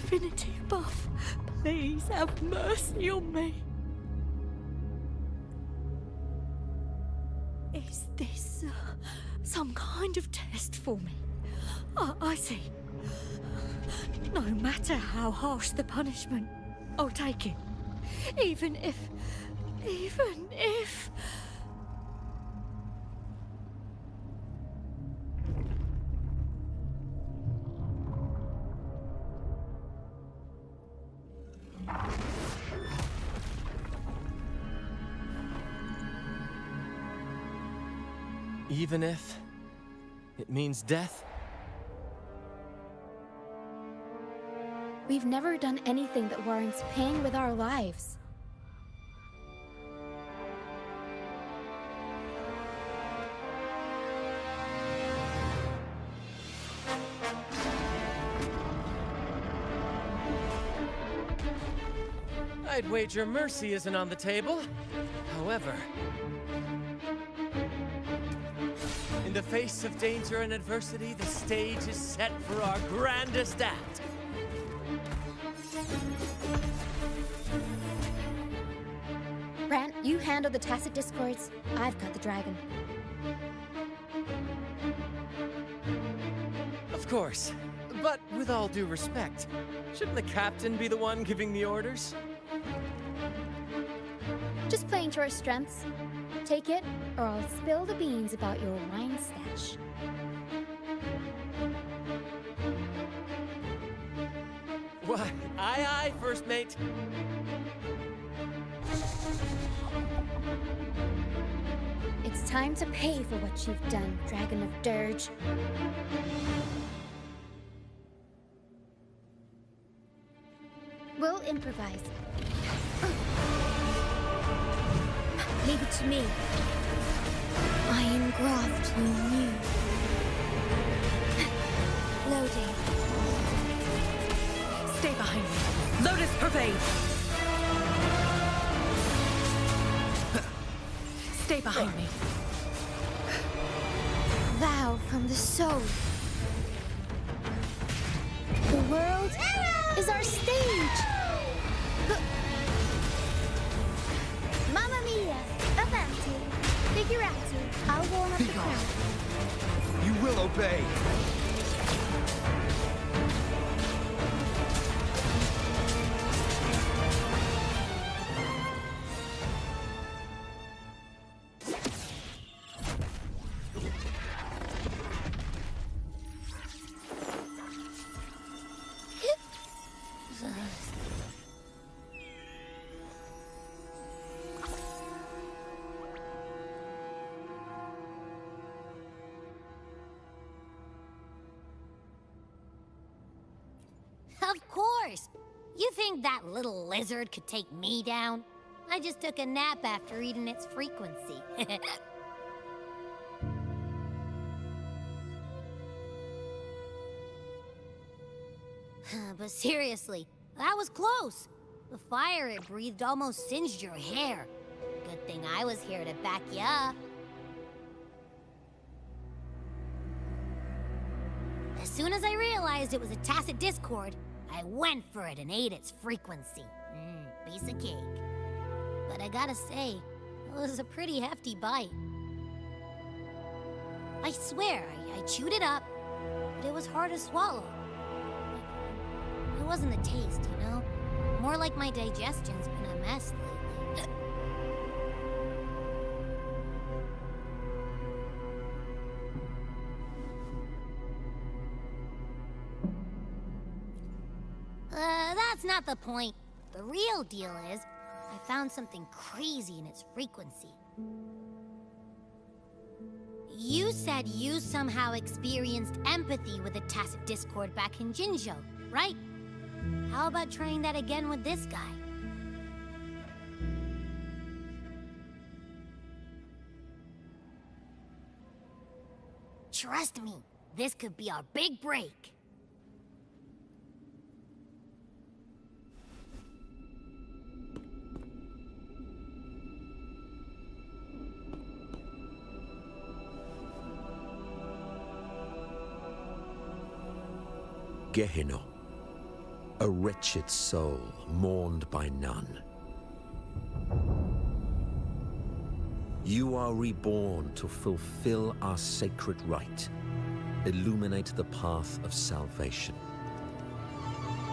divinity above, please have mercy on me. Is this some kind of test for me? I see. No matter how harsh the punishment, I'll take it. Even if... Even if it means death? We've never done anything that warrants paying with our lives. I'd wager mercy isn't on the table. However, in the face of danger and adversity, the stage is set for our grandest act. Brant, you handle the tacit discords. I've got the dragon. Of course, but with all due respect, shouldn't the captain be the one giving the orders? Just playing to our strengths. Take it, or I'll spill the beans about your wine stash. Why, aye, first mate. It's time to pay for what you've done, Dragon of Dirge. We'll improvise. Leave it to me. Iron graft you knew. Loading. Stay behind me. Lotus pervade. Stay behind me. Vow from the soul. The world is our stage. Mamma mia, avanti, figurati, I'll warm up the crowd. You will obey. Of course! You think that little lizard could take me down? I just took a nap after eating its frequency. But seriously, that was close. The fire it breathed almost singed your hair. Good thing I was here to back you up. As soon as I realized it was a tacit discord, I went for it and ate its frequency. Piece of cake. But I gotta say, it was a pretty hefty bite. I swear, I chewed it up, but it was hard to swallow. It wasn't the taste, you know? More like my digestion's been a mess lately. That's not the point. The real deal is, I found something crazy in its frequency. You said you somehow experienced empathy with the tacit discord back in Jinzhou, right? How about trying that again with this guy? Trust me, this could be our big break. Gehenna. a wretched soul mourned by none. You are reborn to fulfill our sacred rite, illuminate the path of salvation.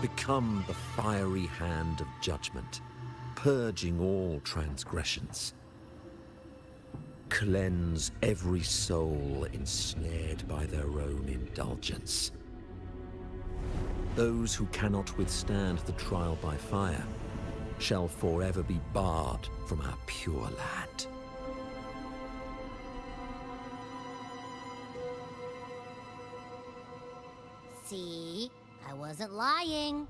Become the fiery hand of judgment, purging all transgressions. Cleanse every soul ensnared by their own indulgence. Those who cannot withstand the trial by fire shall forever be barred from our pure land. See? I wasn't lying.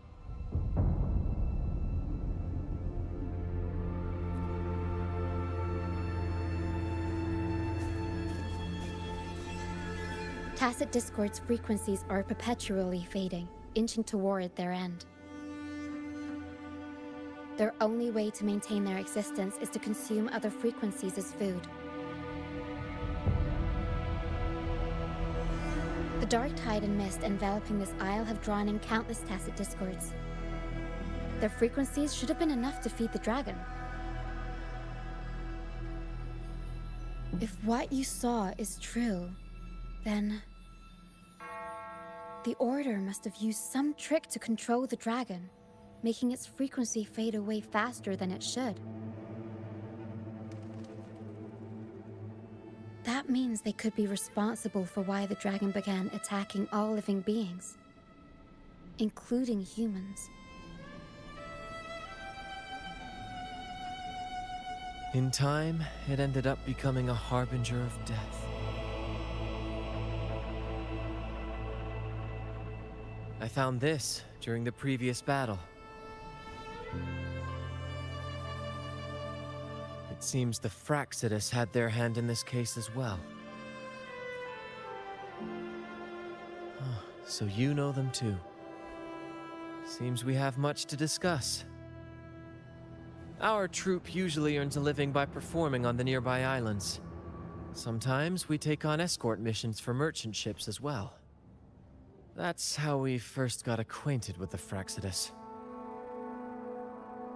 Tacit Discord's frequencies are perpetually fading, inching toward their end. Their only way to maintain their existence is to consume other frequencies as food. The dark tide and mist enveloping this isle have drawn in countless Tacit Discords. Their frequencies should have been enough to feed the dragon. If what you saw is true, then the Order must have used some trick to control the dragon, making its frequency fade away faster than it should. That means they could be responsible for why the dragon began attacking all living beings, including humans. In time, it ended up becoming a harbinger of death. I found this during the previous battle. It seems the Fraxitus had their hand in this case as well. Oh, so you know them too. Seems we have much to discuss. Our troop usually earns a living by performing on the nearby islands. Sometimes we take on escort missions for merchant ships as well. That's how we first got acquainted with the Fraxitus.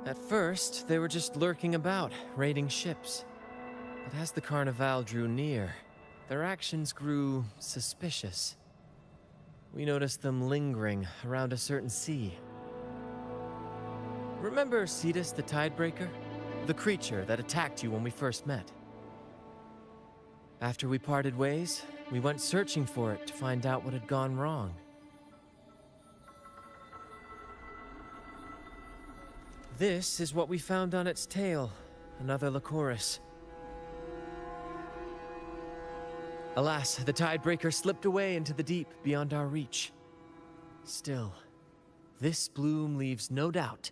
At first, they were just lurking about, raiding ships. But as the Carnival drew near, their actions grew suspicious. We noticed them lingering around a certain sea. Remember Cetus the Tidebreaker? The creature that attacked you when we first met? After we parted ways, we went searching for it to find out what had gone wrong. This is what we found on its tail, another Lycoris. Alas, the Tidebreaker slipped away into the deep beyond our reach. Still, this bloom leaves no doubt.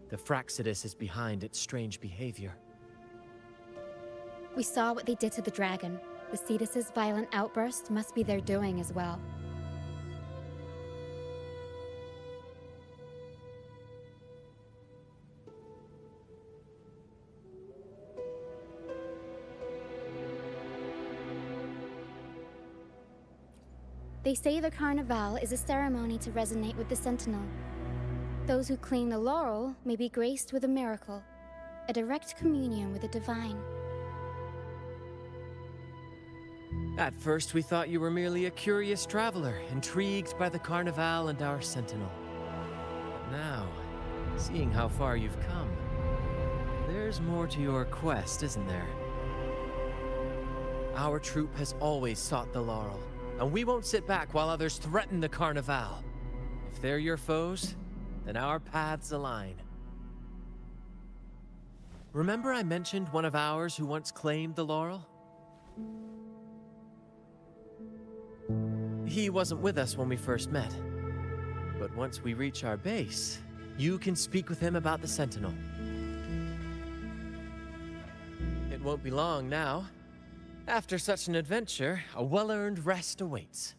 The Fraxitus is behind its strange behavior. We saw what they did to the dragon. The Cetus's violent outburst must be their doing as well. They say the Carnival is a ceremony to resonate with the Sentinel. Those who claim the laurel may be graced with a miracle, a direct communion with the divine. At first, we thought you were merely a curious traveler, intrigued by the Carnival and our Sentinel. But now, seeing how far you've come, there's more to your quest, isn't there? Our troop has always sought the laurel, and we won't sit back while others threaten the Carnival. If they're your foes, then our paths align. Remember I mentioned one of ours who once claimed the laurel? He wasn't with us when we first met. But once we reach our base, you can speak with him about the Sentinel. It won't be long now. After such an adventure, a well-earned rest awaits.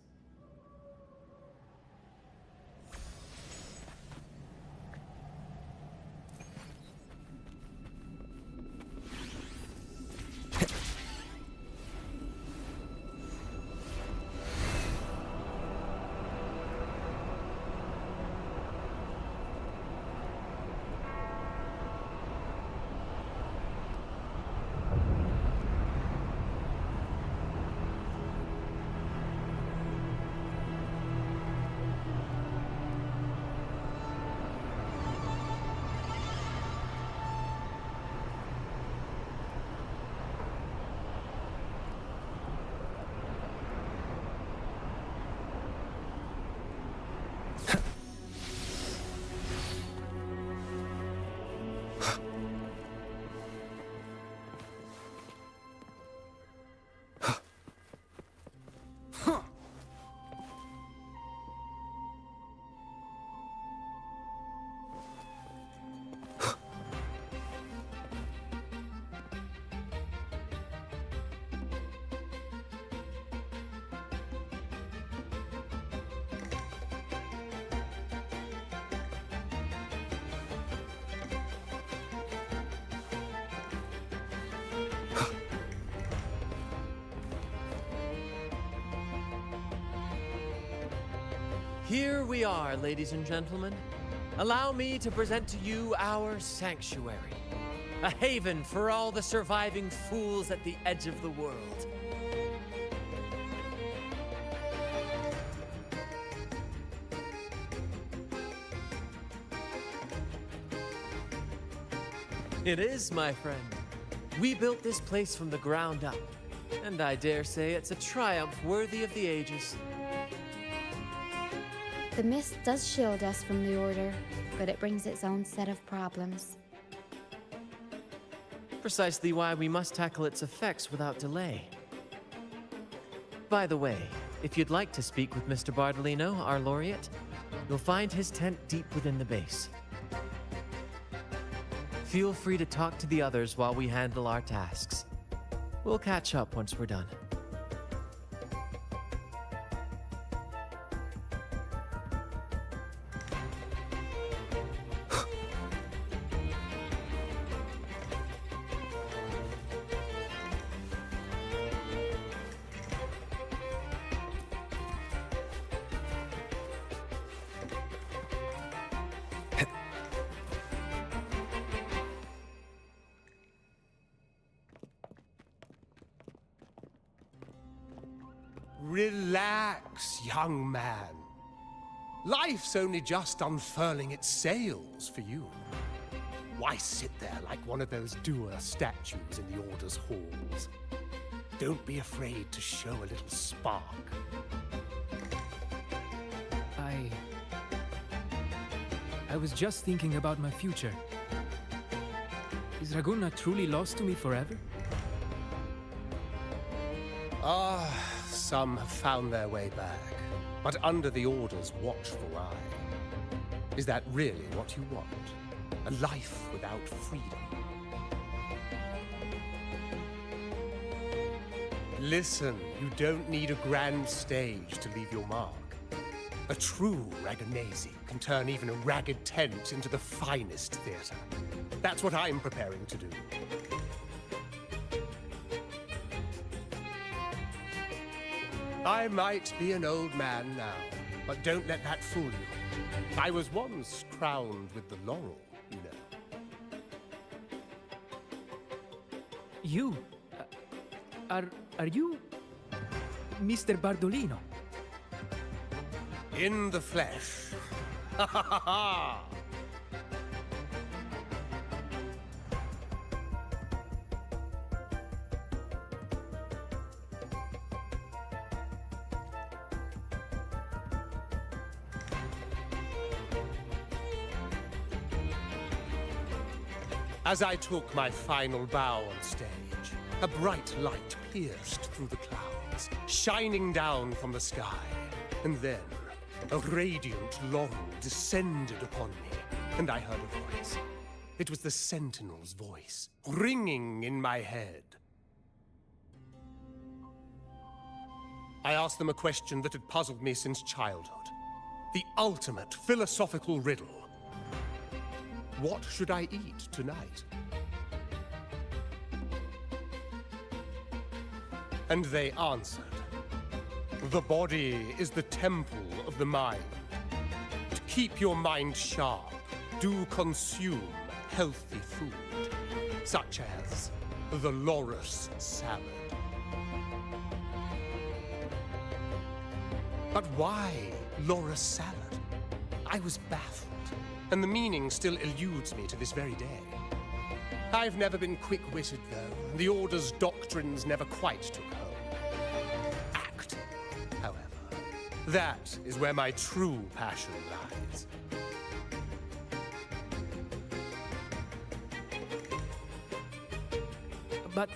Here we are, ladies and gentlemen. Allow me to present to you our sanctuary. A haven for all the surviving fools at the edge of the world. It is, my friend. We built this place from the ground up, and I dare say it's a triumph worthy of the ages. The mist does shield us from the Order, but it brings its own set of problems. Precisely why we must tackle its effects without delay. By the way, if you'd like to speak with Mr. Bardolino, our laureate, you'll find his tent deep within the base. Feel free to talk to the others while we handle our tasks. We'll catch up once we're done. Relax, young man. Life's only just unfurling its sails for you. Why sit there like one of those dour statues in the Order's halls? Don't be afraid to show a little spark. I was just thinking about my future. Is Raguna truly lost to me forever? Some have found their way back, but under the Order's watchful eye. Is that really what you want? A life without freedom? Listen, you don't need a grand stage to leave your mark. A true Raganazi can turn even a ragged tent into the finest theater. That's what I'm preparing to do. I might be an old man now, but don't let that fool you. I was once crowned with the laurel, you know. You? Are you... Mr. Bardolino? In the flesh. Ha ha ha ha! As I took my final bow on stage, a bright light pierced through the clouds, shining down from the sky. And then, a radiant laurel descended upon me, and I heard a voice. It was the Sentinel's voice, ringing in my head. I asked them a question that had puzzled me since childhood. The ultimate philosophical riddle. What should I eat tonight? And they answered. The body is the temple of the mind. To keep your mind sharp, do consume healthy food, such as the Loris salad. But why Loris salad? I was baffled. And the meaning still eludes me to this very day. I've never been quick-witted, though. The Order's doctrines never quite took home. Acting, however, that is where my true passion lies. But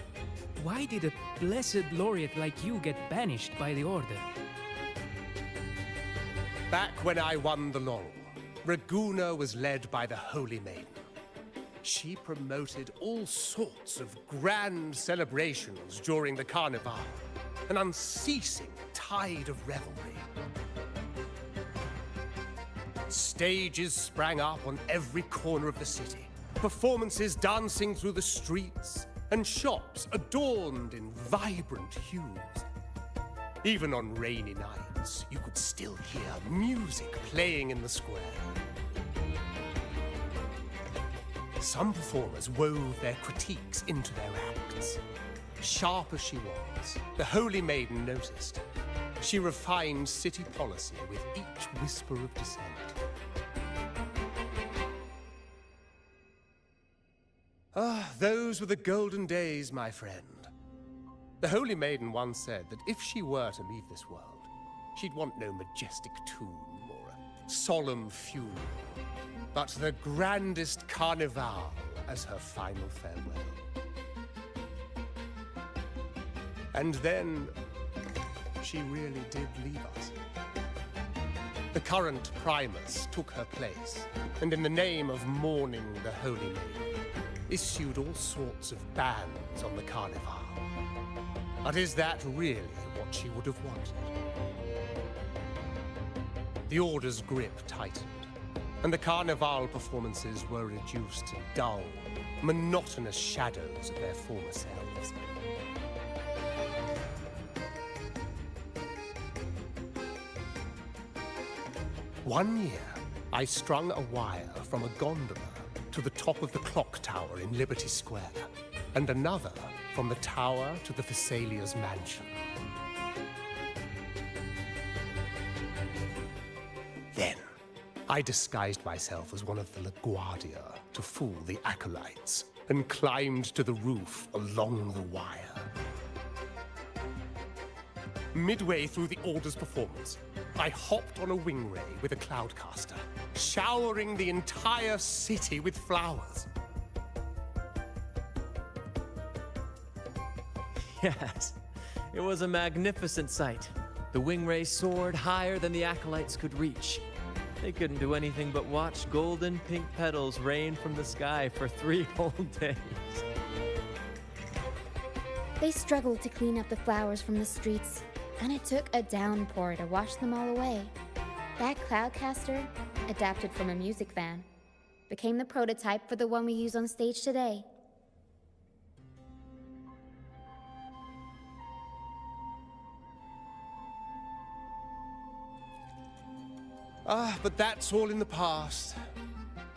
why did a blessed laureate like you get banished by the Order? Back when I won the laurel, Raguna was led by the Holy Maiden. She promoted all sorts of grand celebrations during the Carnival, an unceasing tide of revelry. Stages sprang up on every corner of the city, performances dancing through the streets, and shops adorned in vibrant hues. Even on rainy nights, you could still hear music playing in the square. Some performers wove their critiques into their acts. Sharp as she was, the Holy Maiden noticed. She refined city policy with each whisper of dissent. Ah, those were the golden days, my friend. The Holy Maiden once said that if she were to leave this world, she'd want no majestic tomb or a solemn funeral, but the grandest carnival as her final farewell. And then, she really did leave us. The current Primus took her place, and in the name of mourning the Holy Maiden, issued all sorts of bans on the carnival. But is that really what she would have wanted? The Order's grip tightened, and the carnival performances were reduced to dull, monotonous shadows of their former selves. One year, I strung a wire from a gondola to the top of the clock tower in Liberty Square, and another from the tower to the Thessalia's mansion. Then, I disguised myself as one of the LaGuardia to fool the acolytes, and climbed to the roof along the wire. Midway through the Order's performance, I hopped on a wing ray with a cloudcaster, showering the entire city with flowers. Yes, it was a magnificent sight. The wing ray soared higher than the acolytes could reach. They couldn't do anything but watch golden pink petals rain from the sky for 3 whole days. They struggled to clean up the flowers from the streets, and it took a downpour to wash them all away. That cloudcaster, adapted from a music van, became the prototype for the one we use on stage today. Ah, but that's all in the past.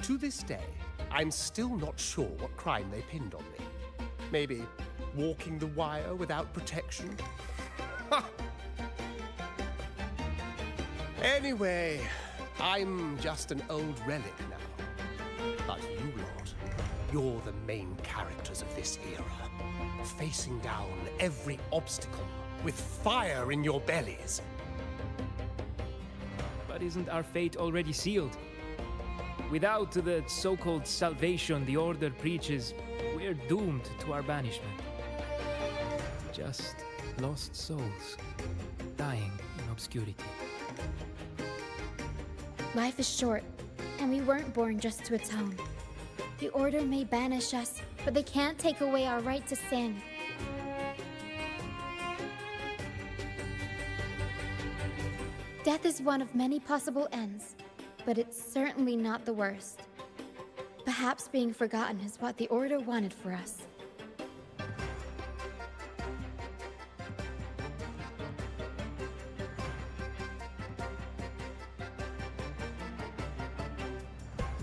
To this day, I'm still not sure what crime they pinned on me. Maybe walking the wire without protection? Ha! Anyway, I'm just an old relic now. But you lot, you're the main characters of this era, facing down every obstacle with fire in your bellies. But isn't our fate already sealed? Without the so-called salvation the Order preaches, we're doomed to our banishment. Just lost souls, dying in obscurity. Life is short, and we weren't born just to atone. The Order may banish us, but they can't take away our right to sin. Death is one of many possible ends, but it's certainly not the worst. Perhaps being forgotten is what the Order wanted for us.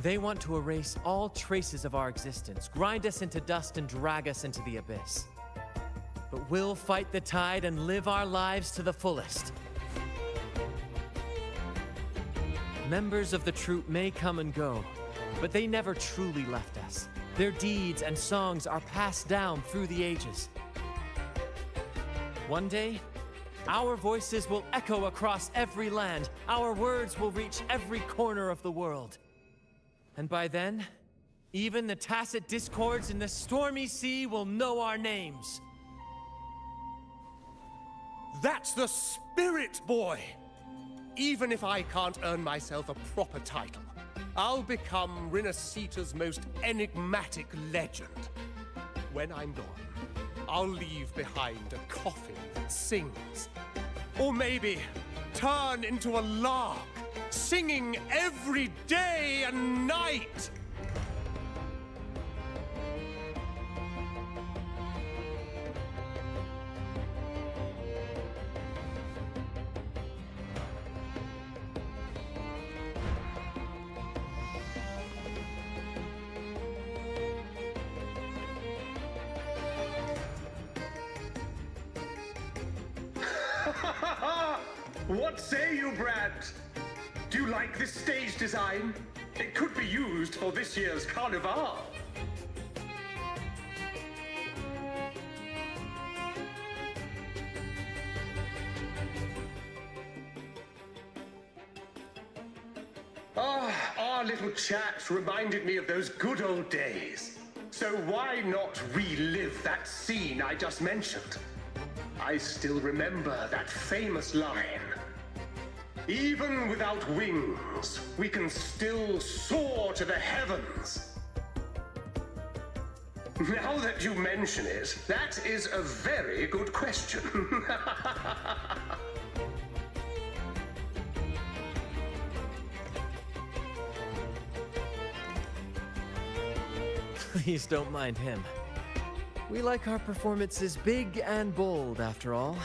They want to erase all traces of our existence, grind us into dust and drag us into the abyss. But we'll fight the tide and live our lives to the fullest. Members of the troupe may come and go, but they never truly left us. Their deeds and songs are passed down through the ages. One day, our voices will echo across every land. Our words will reach every corner of the world. And by then, even the tacit discords in the stormy sea will know our names. That's the spirit, boy! Even if I can't earn myself a proper title, I'll become Rinascita's most enigmatic legend. When I'm gone, I'll leave behind a coffin that sings. Or maybe turn into a lark, singing every day and night. What say you, Brad? Do you like this stage design? It could be used for this year's carnival. Our little chat reminded me of those good old days. So why not relive that scene I just mentioned? I still remember that famous line. Even without wings, we can still soar to the heavens. Now that you mention it, that is a very good question. Please don't mind him. We like our performances big and bold, after all.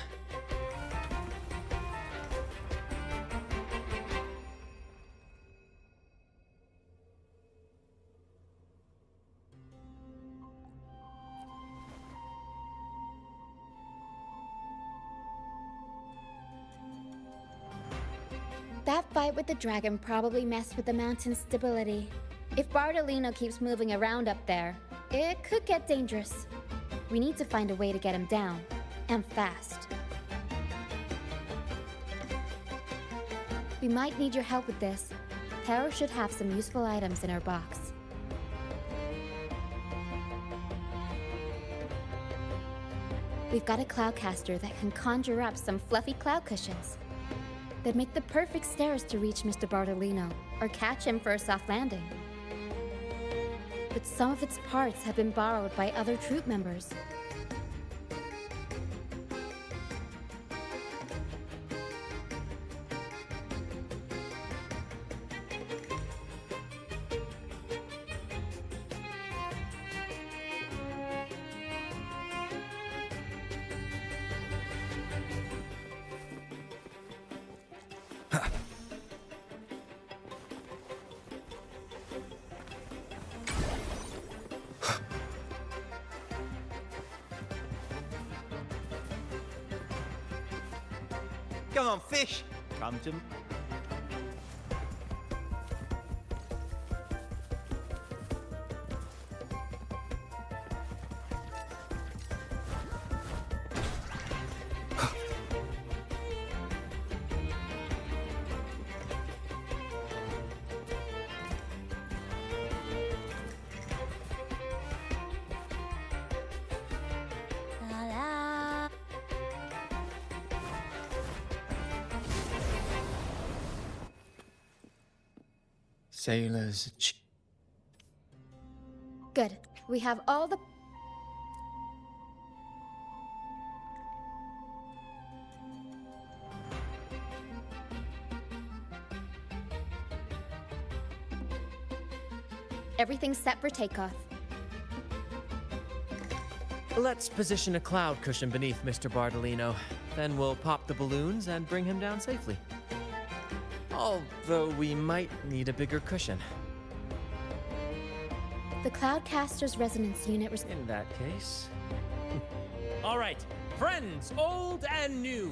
That fight with the dragon probably messed with the mountain's stability. If Bardolino keeps moving around up there, it could get dangerous. We need to find a way to get him down, and fast. We might need your help with this. Pero should have some useful items in her box. We've got a cloudcaster that can conjure up some fluffy cloud cushions. They'd make the perfect stairs to reach Mr. Bardolino, or catch him for a soft landing. But some of its parts have been borrowed by other troop members. Come on, fish! Come to... Sailors. Good. We have all the... Everything's set for takeoff. Let's position a cloud cushion beneath Mr. Bardolino. Then we'll pop the balloons and bring him down safely. Although we might need a bigger cushion. The Cloudcaster's resonance unit In that case... All right, friends, old and new.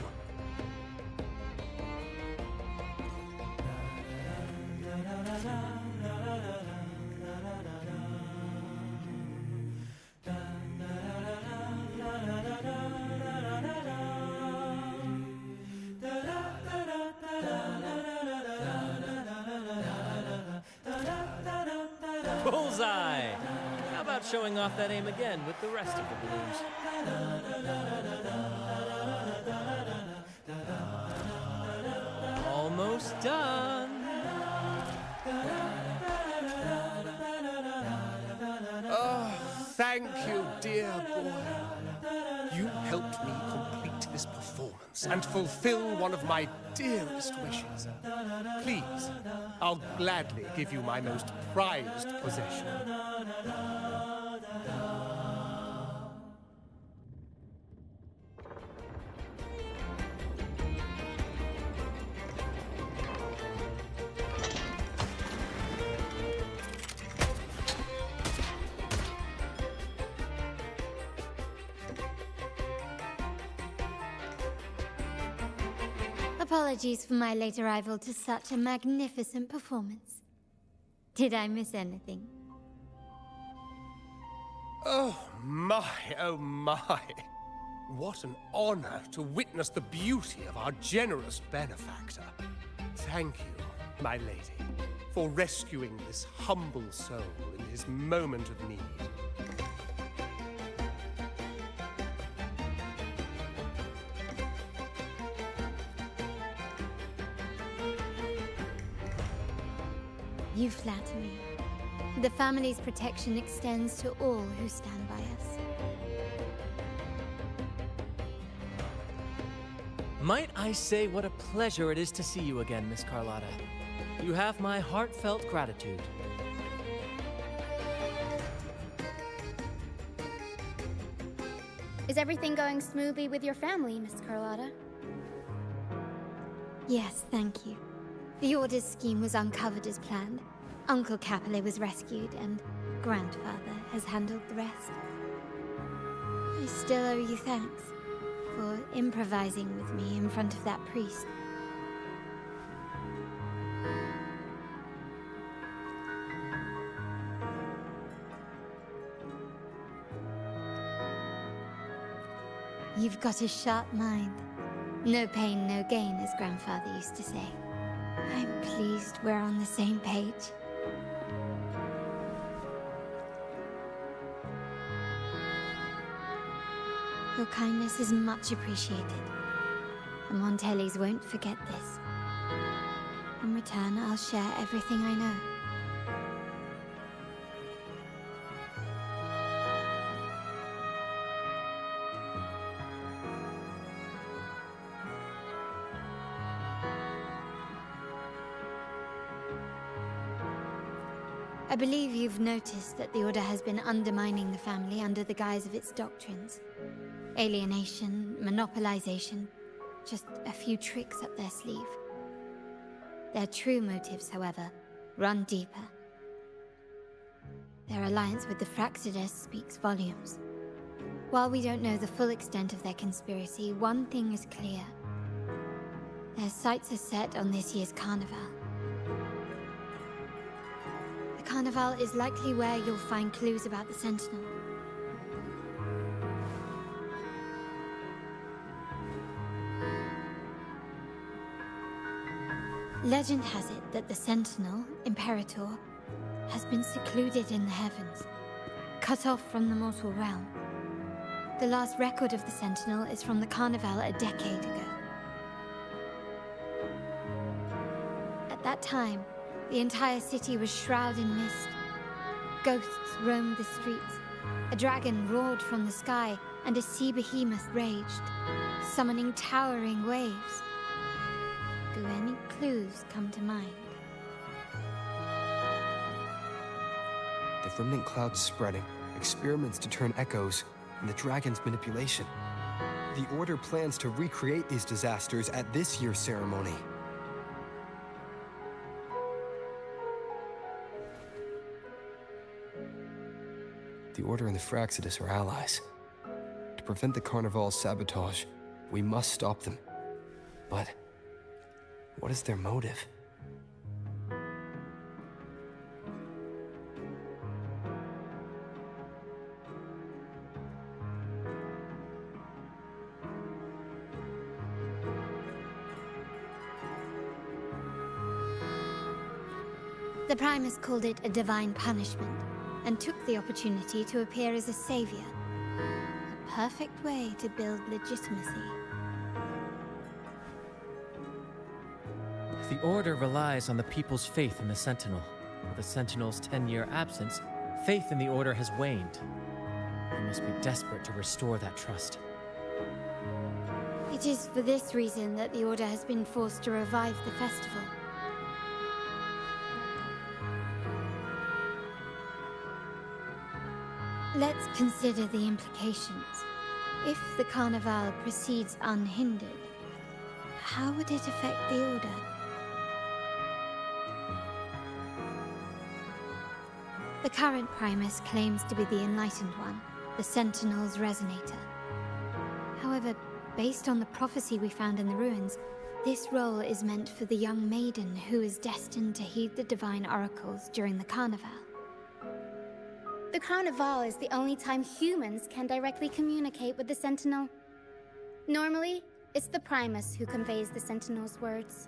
Bullseye! How about showing off that aim again with the rest of the balloons? Almost done! Oh, thank you, dear boy. You helped me complete this performance and fulfill one of my dearest wishes. Please, I'll gladly give you my most prized possession. Apologies for my late arrival to such a magnificent performance. Did I miss anything? Oh my, oh my. What an honor to witness the beauty of our generous benefactor. Thank you, my lady, for rescuing this humble soul in his moment of need. You flatter me. The family's protection extends to all who stand by us. Might I say what a pleasure it is to see you again, Miss Carlotta. You have my heartfelt gratitude. Is everything going smoothly with your family, Miss Carlotta? Yes, thank you. The Order's scheme was uncovered as planned. Uncle Capulet was rescued, and Grandfather has handled the rest. I still owe you thanks for improvising with me in front of that priest. You've got a sharp mind. No pain, no gain, as Grandfather used to say. I'm pleased we're on the same page. Your kindness is much appreciated. The Montellis won't forget this. In return, I'll share everything I know. I believe you've noticed that the Order has been undermining the family under the guise of its doctrines. Alienation, monopolization, just a few tricks up their sleeve. Their true motives, however, run deeper. Their alliance with the Fraxidus speaks volumes. While we don't know the full extent of their conspiracy, one thing is clear. Their sights are set on this year's carnival. The carnival is likely where you'll find clues about the Sentinel. Legend has it that the Sentinel, Imperator, has been secluded in the heavens, cut off from the mortal realm. The last record of the Sentinel is from the Carnival a decade ago. At that time, the entire city was shrouded in mist. Ghosts roamed the streets. A dragon roared from the sky, and a sea behemoth raged, summoning towering waves. Do any clues come to mind? The remnant cloud's spreading, experiments to turn echoes, and the dragon's manipulation. The Order plans to recreate these disasters at this year's ceremony. The Order and the Fraxidus are allies. To prevent the Carnival's sabotage, we must stop them. But what is their motive? The Primus called it a divine punishment, and took the opportunity to appear as a savior. A perfect way to build legitimacy. The Order relies on the people's faith in the Sentinel. With the Sentinel's 10-year absence, faith in the Order has waned. We must be desperate to restore that trust. It is for this reason that the Order has been forced to revive the festival. Let's consider the implications. If the Carnival proceeds unhindered, how would it affect the Order? The current Primus claims to be the Enlightened One, the Sentinel's Resonator. However, based on the prophecy we found in the ruins, This role is meant for the young maiden who is destined to heed the divine oracles during the Carnival. The Carnival is the only time humans can directly communicate with the Sentinel. Normally, it's the Primus who conveys the Sentinel's words.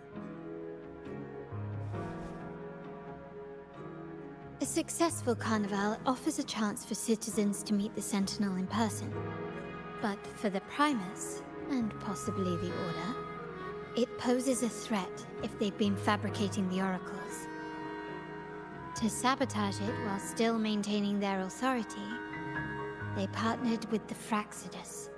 A successful Carnival offers a chance for citizens to meet the Sentinel in person. But for the Primus, and possibly the Order, it poses a threat if they've been fabricating the oracles. To sabotage it while still maintaining their authority, they partnered with the Fraxidus.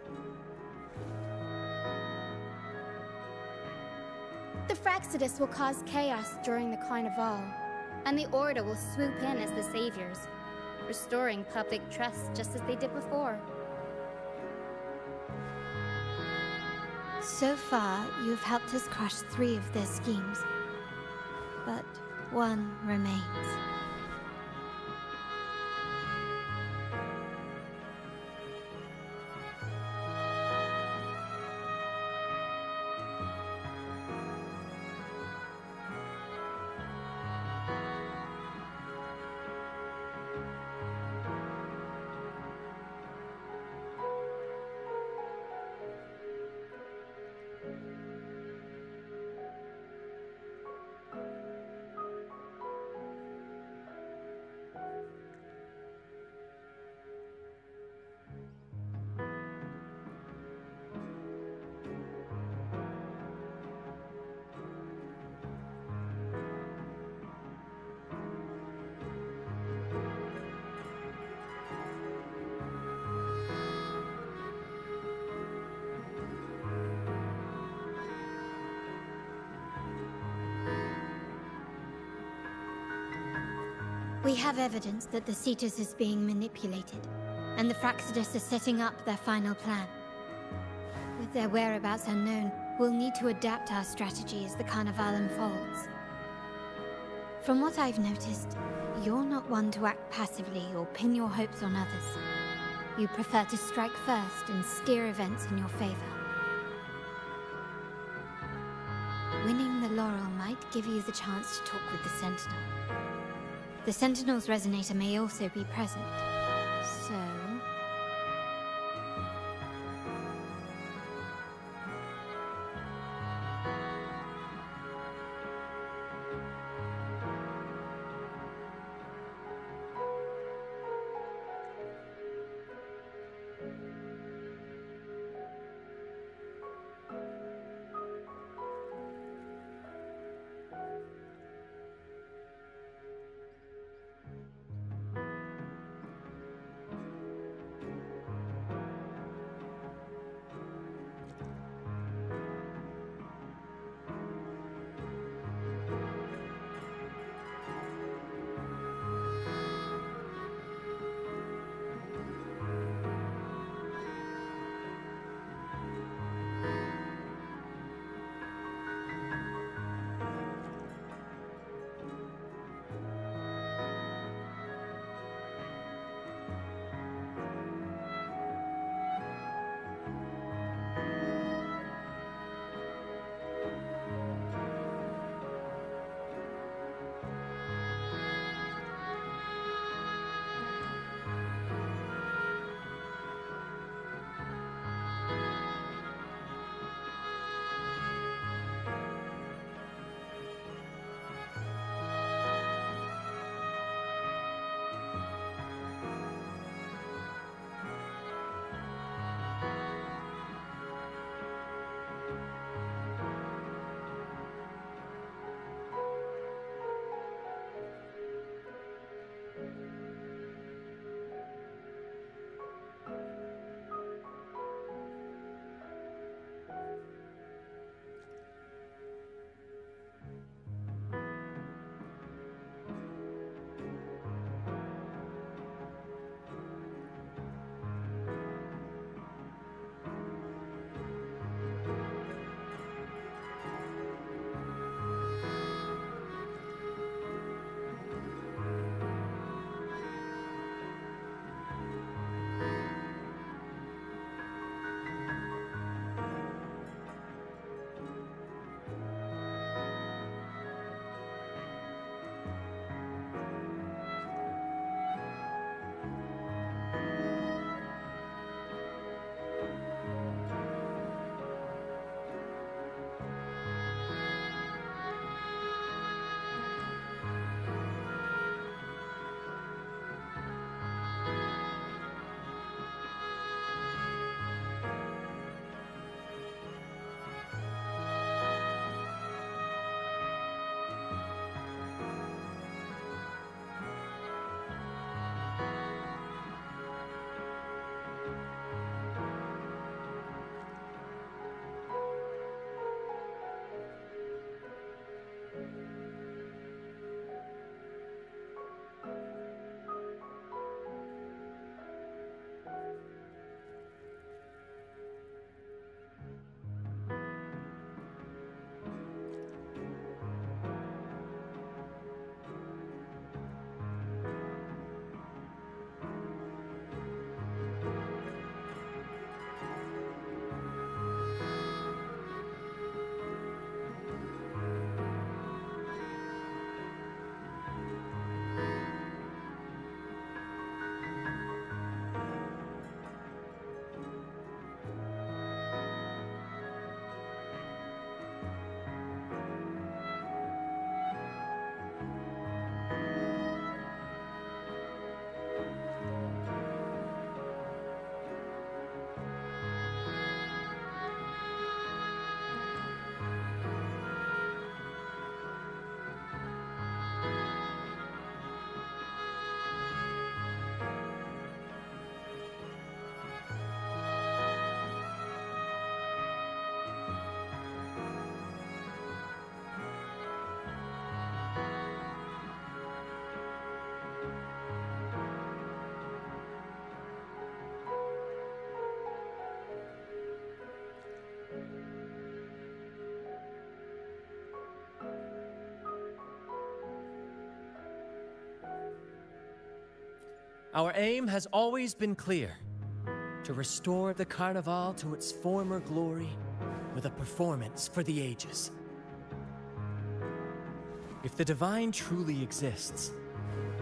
The Fraxidus will cause chaos during the Carnival, and the Order will swoop in as the saviors, restoring public trust just as they did before. So far, you've helped us crush 3 of their schemes, but one remains. We have evidence that the Cetus is being manipulated, and the Fraxidus are setting up their final plan. With their whereabouts unknown, we'll need to adapt our strategy as the Carnival unfolds. From what I've noticed, you're not one to act passively or pin your hopes on others. You prefer to strike first and steer events in your favor. Winning the laurel might give you the chance to talk with the Sentinel. The Sentinel's resonator may also be present, so... Our aim has always been clear: to restore the Carnival to its former glory with a performance for the ages. If the Divine truly exists,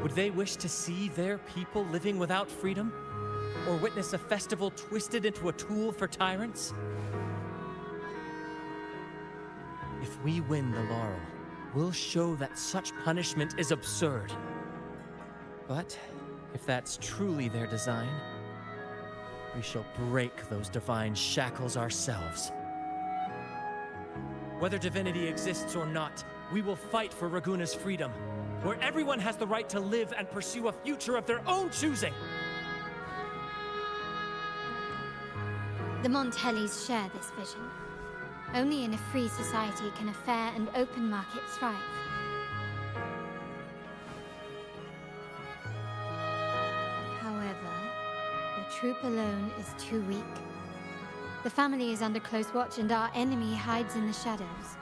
would they wish to see their people living without freedom? Or witness a festival twisted into a tool for tyrants? If we win the laurel, we'll show that such punishment is absurd. But if that's truly their design, we shall break those divine shackles ourselves. Whether divinity exists or not, we will fight for Raguna's freedom, where everyone has the right to live and pursue a future of their own choosing. The Montellis share this vision. Only in a free society can a fair and open market thrive. However, the troop alone is too weak. The family is under close watch and our enemy hides in the shadows.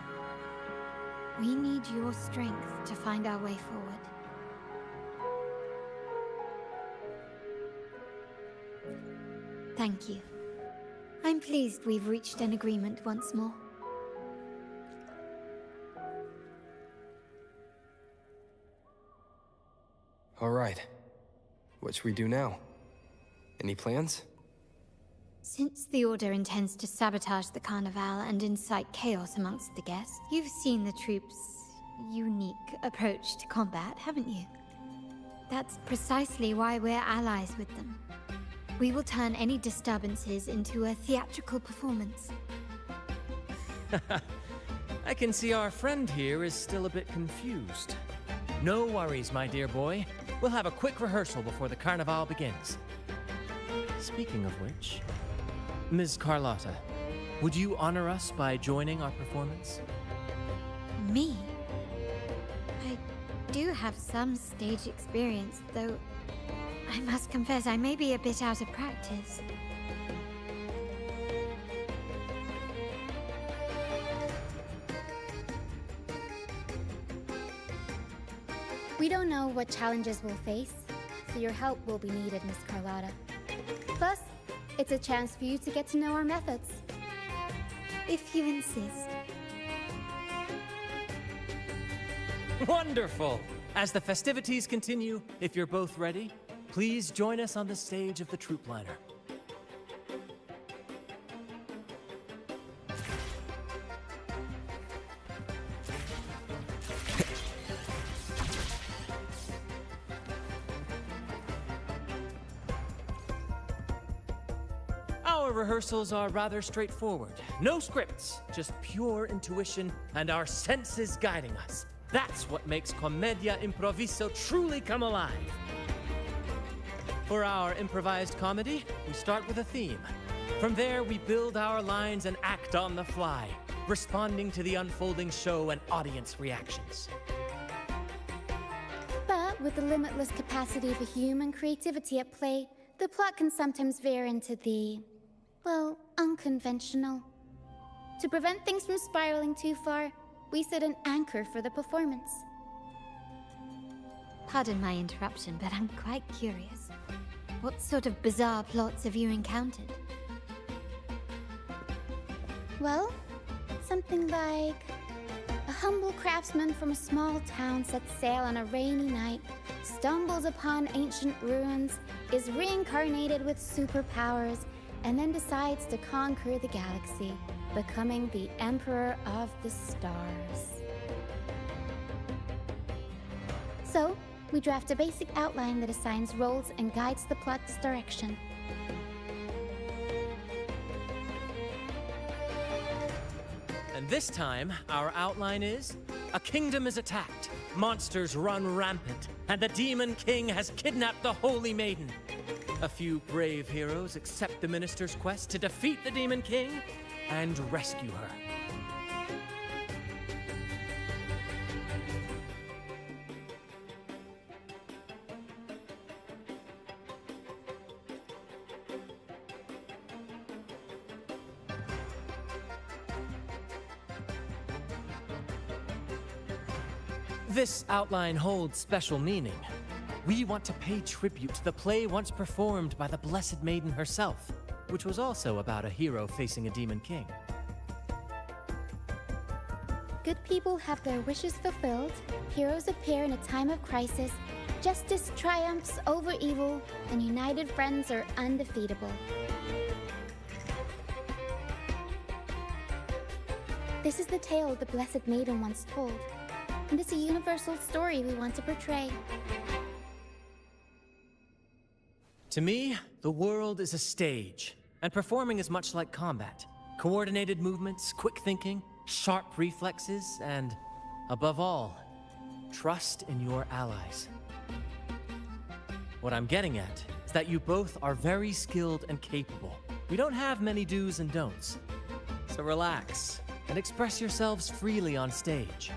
We need your strength to find our way forward. Thank you. I'm pleased we've reached an agreement once more. All right. What should we do now? Any plans? Since the Order intends to sabotage the Carnival and incite chaos amongst the guests, you've seen the troops' unique approach to combat, haven't you? That's precisely why we're allies with them. We will turn any disturbances into a theatrical performance. I can see our friend here is still a bit confused. No worries, my dear boy. We'll have a quick rehearsal before the Carnival begins. Speaking of which, Ms. Carlotta, would you honor us by joining our performance? Me? I do have some stage experience, though I must confess I may be a bit out of practice. We don't know what challenges we'll face, so your help will be needed, Miss Carlotta. Plus, it's a chance for you to get to know our methods. If you insist. Wonderful! As the festivities continue, if you're both ready, please join us on the stage of the troop liner. Our rehearsals are rather straightforward. No scripts, just pure intuition and our senses guiding us. That's what makes Commedia Improviso truly come alive. For our improvised comedy, we start with a theme. From there, we build our lines and act on the fly, responding to the unfolding show and audience reactions. But with the limitless capacity of a human creativity at play, the plot can sometimes veer into the, well, unconventional. To prevent things from spiraling too far, we set an anchor for the performance. Pardon my interruption, but I'm quite curious. What sort of bizarre plots have you encountered? Well, something like a humble craftsman from a small town sets sail on a rainy night, stumbles upon ancient ruins, is reincarnated with superpowers, and then decides to conquer the galaxy, becoming the Emperor of the Stars. So, we draft a basic outline that assigns roles and guides the plot's direction. And this time, our outline is: a kingdom is attacked, monsters run rampant, and the Demon King has kidnapped the Holy Maiden. A few brave heroes accept the minister's quest to defeat the Demon King and rescue her. This outline holds special meaning. we want to pay tribute to the play once performed by the Blessed Maiden herself, which was also about a hero facing a demon king. Good people have their wishes fulfilled, heroes appear in a time of crisis, justice triumphs over evil, and united friends are undefeatable. This is the tale the Blessed Maiden once told, and it's a universal story we want to portray. To me, the world is a stage, and performing is much like combat. Coordinated movements, quick thinking, sharp reflexes, and, above all, trust in your allies. What I'm getting at is that you both are very skilled and capable. We don't have many do's and don'ts. So relax and express yourselves freely on stage.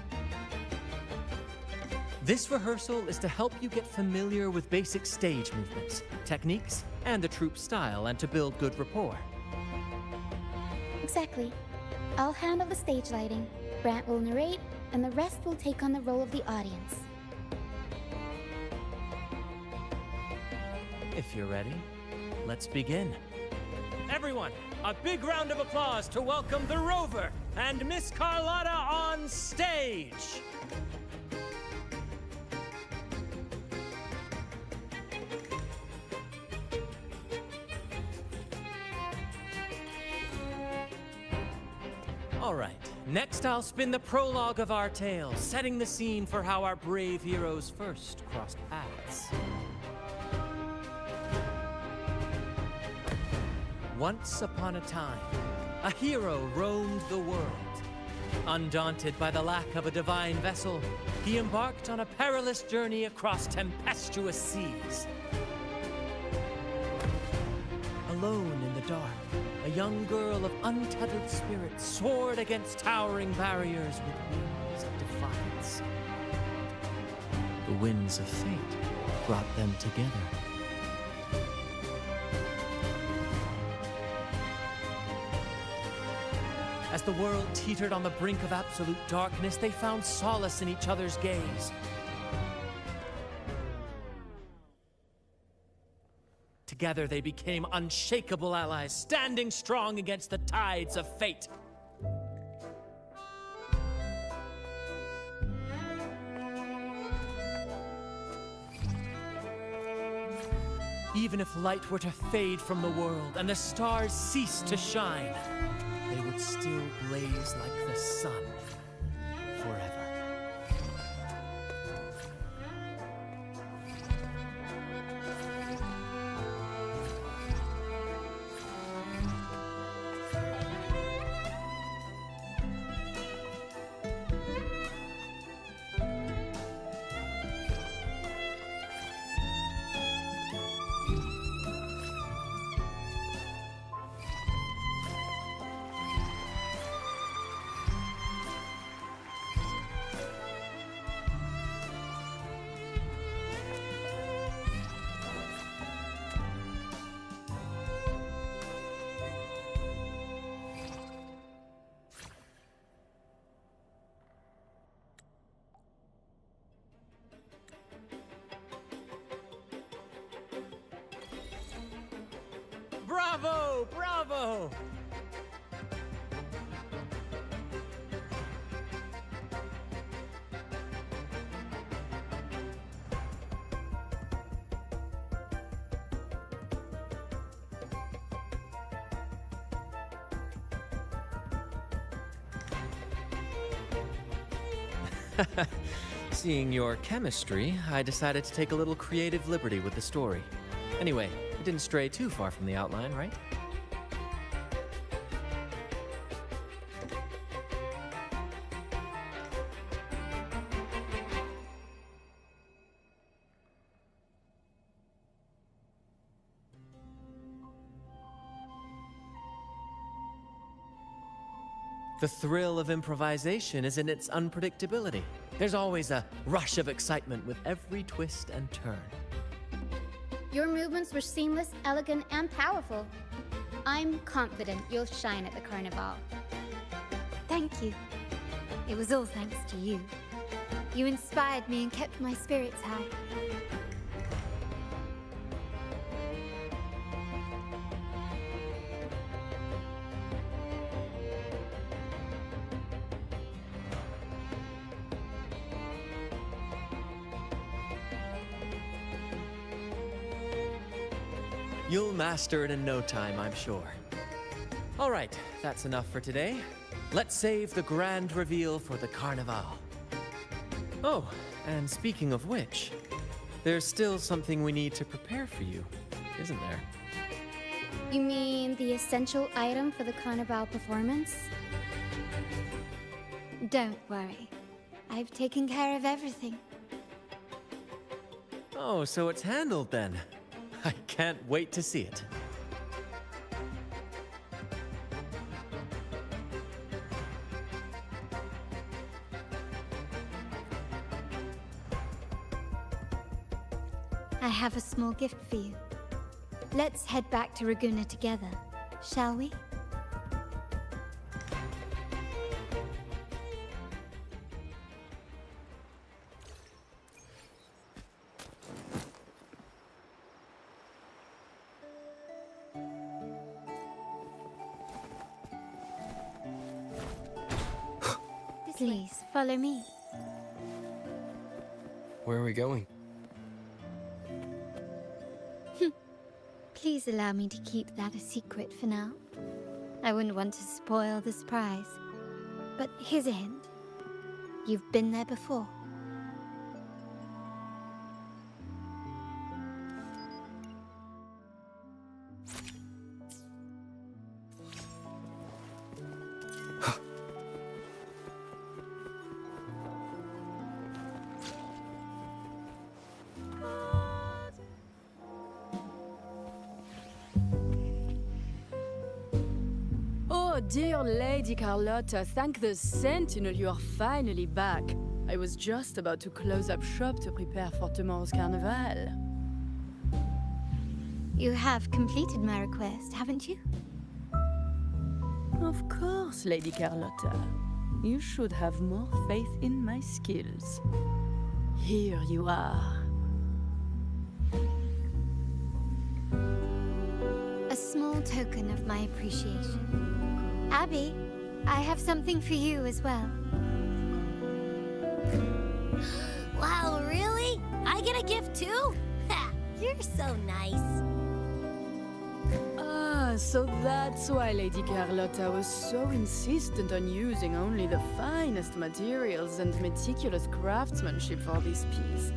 This rehearsal is to help you get familiar with basic stage movements, techniques, and the troupe style, and to build good rapport. Exactly. I'll handle the stage lighting, Brant will narrate, and the rest will take on the role of the audience. If you're ready, let's begin. Everyone, a big round of applause to welcome the Rover and Miss Carlotta on stage! All right, next I'll spin the prologue of our tale, setting the scene for how our brave heroes first crossed paths. Once upon a time, a hero roamed the world. Undaunted by the lack of a divine vessel, he embarked on a perilous journey across tempestuous seas. Alone in the dark, a young girl of untethered spirit soared against towering barriers with wings of defiance. The winds of fate brought them together. As the world teetered on the brink of absolute darkness, they found solace in each other's gaze. Together they became unshakable allies, standing strong against the tides of fate. Even if light were to fade from the world and the stars cease to shine, they would still blaze like the sun forever. Bravo! Bravo! Seeing your chemistry, I decided to take a little creative liberty with the story. Anyway, it didn't stray too far from the outline, right? The thrill of improvisation is in its unpredictability. There's always a rush of excitement with every twist and turn. Your movements were seamless, elegant, and powerful. I'm confident you'll shine at the Carnival. Thank you. It was all thanks to you. You inspired me and kept my spirits high. You'll master it in no time, I'm sure. All right, that's enough for today. Let's save the grand reveal for the Carnival. Oh, and speaking of which, there's still something we need to prepare for you, isn't there? You mean the essential item for the Carnival performance? Don't worry. I've taken care of everything. Oh, so it's handled then. I can't wait to see it. I have a small gift for you. Let's head back to Raguna together, shall we? Please, follow me. Where are we going? Please allow me to keep that a secret for now. I wouldn't want to spoil the surprise. But here's a hint. You've been there before. Oh, dear Lady Carlotta, thank the Sentinel you are finally back. I was just about to close up shop to prepare for tomorrow's carnival. You have completed my request, haven't you? Of course, Lady Carlotta. You should have more faith in my skills. Here you are. A small token of my appreciation. Abby, I have something for you as well. Wow, really? I get a gift too? Ha! You're so nice. Ah, so that's why Lady Carlotta was so insistent on using only the finest materials and meticulous craftsmanship for this piece.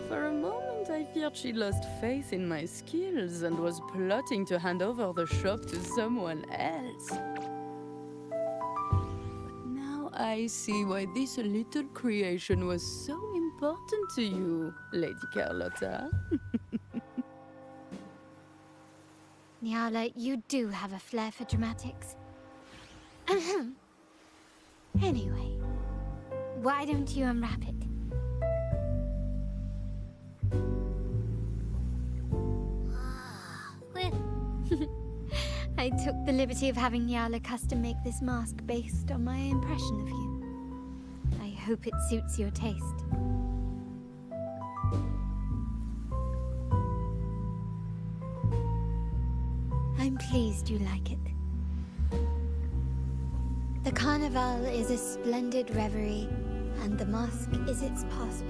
For a moment, I feared she lost faith in my skills and was plotting to hand over the shop to someone else. But now I see why this little creation was so important to you, Lady Carlotta. Nyala, you do have a flair for dramatics. Anyway, why don't you unwrap it? I took the liberty of having Nyala custom make this mask based on my impression of you. I hope it suits your taste. I'm pleased you like it. The Carnival is a splendid reverie, and the mask is its passport.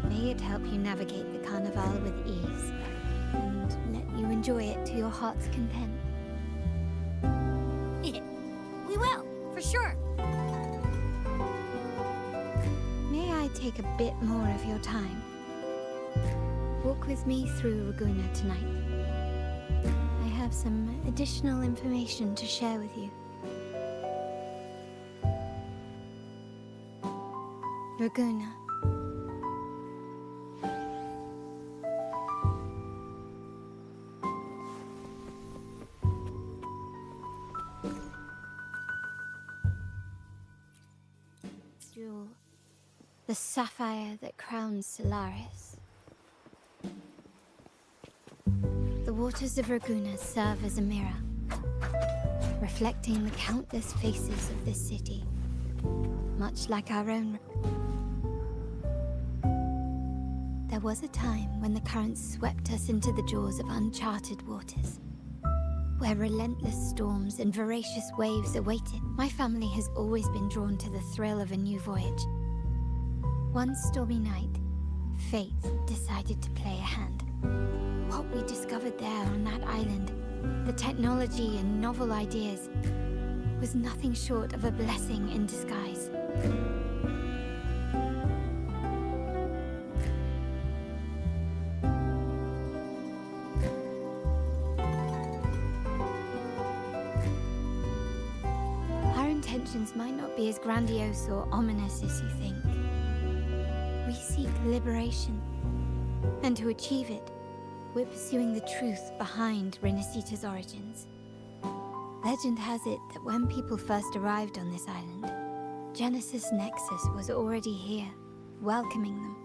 May it help you navigate the Carnival with ease, and let you enjoy it to your heart's content. We will, for sure. May I take a bit more of your time? Walk with me through Raguna tonight. I have some additional information to share with you. Raguna. Jewel, the sapphire that crowns Solaris. The waters of Raguna serve as a mirror, reflecting the countless faces of this city, much like our own. There was a time when the currents swept us into the jaws of uncharted waters, where relentless storms and voracious waves awaited. My family has always been drawn to the thrill of a new voyage, One stormy night, fate decided to play a hand. What we discovered there on that island, the technology and novel ideas, was nothing short of a blessing in disguise. Our intentions might not be as grandiose or ominous as you think. We seek liberation, and to achieve it, we're pursuing the truth behind Rinascita's origins. Legend has it that when people first arrived on this island, Genesis Nexus was already here, welcoming them.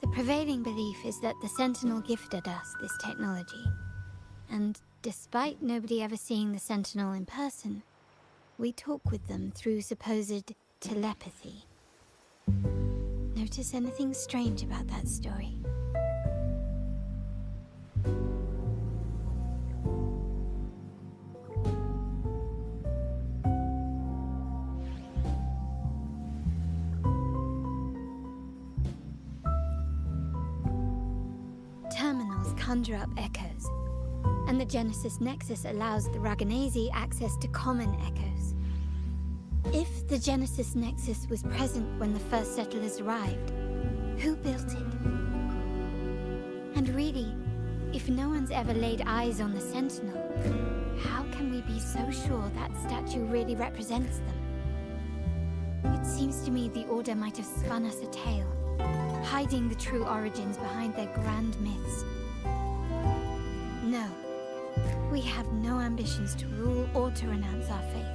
The prevailing belief is that the Sentinel gifted us this technology, and despite nobody ever seeing the Sentinel in person, we talk with them through supposed telepathy. Notice anything strange about that story? Terminals conjure up echoes, and the Genesis Nexus allows the Raganazi access to common echoes. If the Genesis Nexus was present when the first settlers arrived, who built it? And really, if no one's ever laid eyes on the Sentinel, how can we be so sure that statue really represents them? It seems to me the Order might have spun us a tale, hiding the true origins behind their grand myths. No, we have no ambitions to rule or to renounce our faith.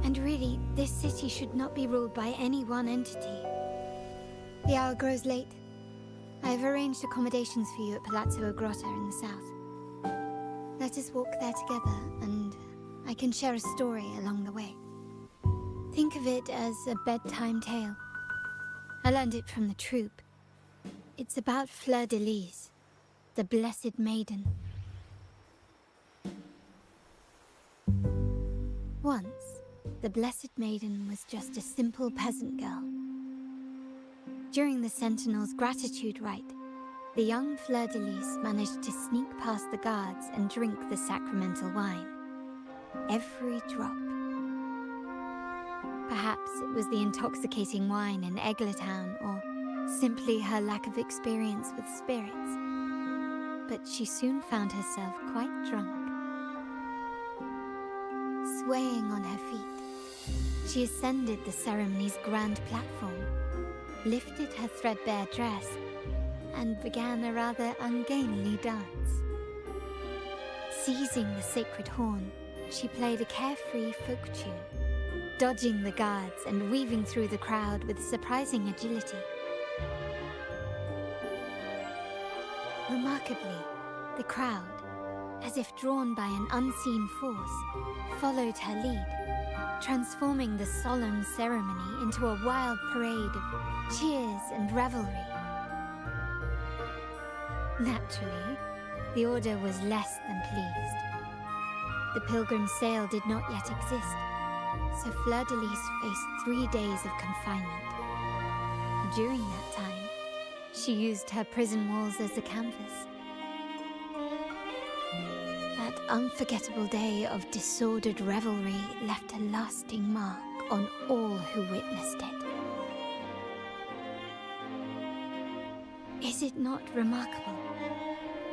And really, this city should not be ruled by any one entity. The hour grows late. I have arranged accommodations for you at Palazzo Grotta in the south. Let us walk there together, and I can share a story along the way. Think of it as a bedtime tale. I learned it from the troupe. It's about Fleur de Lis, the Blessed Maiden. Once, the Blessed Maiden was just a simple peasant girl. During the Sentinel's gratitude rite, the young Fleur de Lis managed to sneak past the guards and drink the sacramental wine. Every drop. Perhaps it was the intoxicating wine in Eglatown, or simply her lack of experience with spirits. But she soon found herself quite drunk. Swaying on her feet, she ascended the ceremony's grand platform, lifted her threadbare dress, and began a rather ungainly dance. Seizing the sacred horn, she played a carefree folk tune, dodging the guards and weaving through the crowd with surprising agility. Remarkably, the crowd, as if drawn by an unseen force, followed her lead, transforming the solemn ceremony into a wild parade of cheers and revelry. Naturally, the Order was less than pleased. The pilgrim sale did not yet exist, so Fleur de Lis faced 3 days of confinement. During that time, she used her prison walls as a canvas. That unforgettable day of disordered revelry left a lasting mark on all who witnessed it. Is it not remarkable?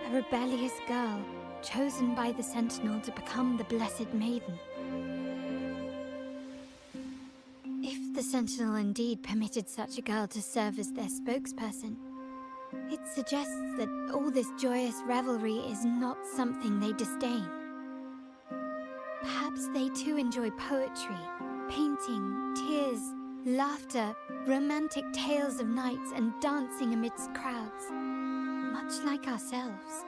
A rebellious girl chosen by the Sentinel to become the Blessed Maiden. If the Sentinel indeed permitted such a girl to serve as their spokesperson, it suggests that all this joyous revelry is not something they disdain. Perhaps they too enjoy poetry, painting, tears, laughter, romantic tales of nights, and dancing amidst crowds, much like ourselves.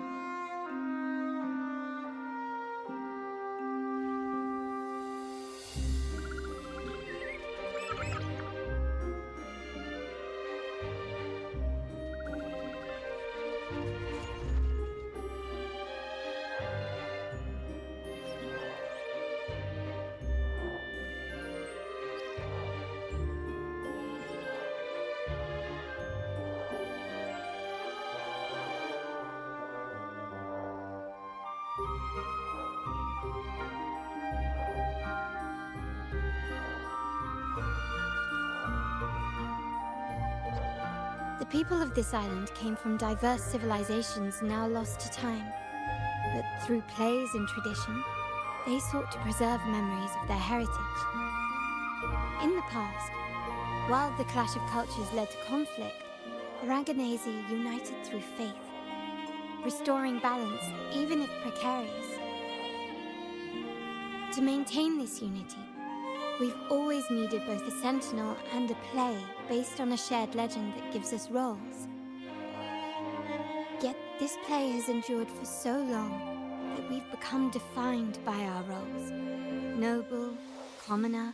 people of this island came from diverse civilizations now lost to time. But through plays and tradition, they sought to preserve memories of their heritage. In the past, while the clash of cultures led to conflict, the Raganazi united through faith, restoring balance even if precarious. To maintain this unity, we've always needed both a sentinel and a play based on a shared legend that gives us roles. Yet this play has endured for so long that we've become defined by our roles. Noble, commoner,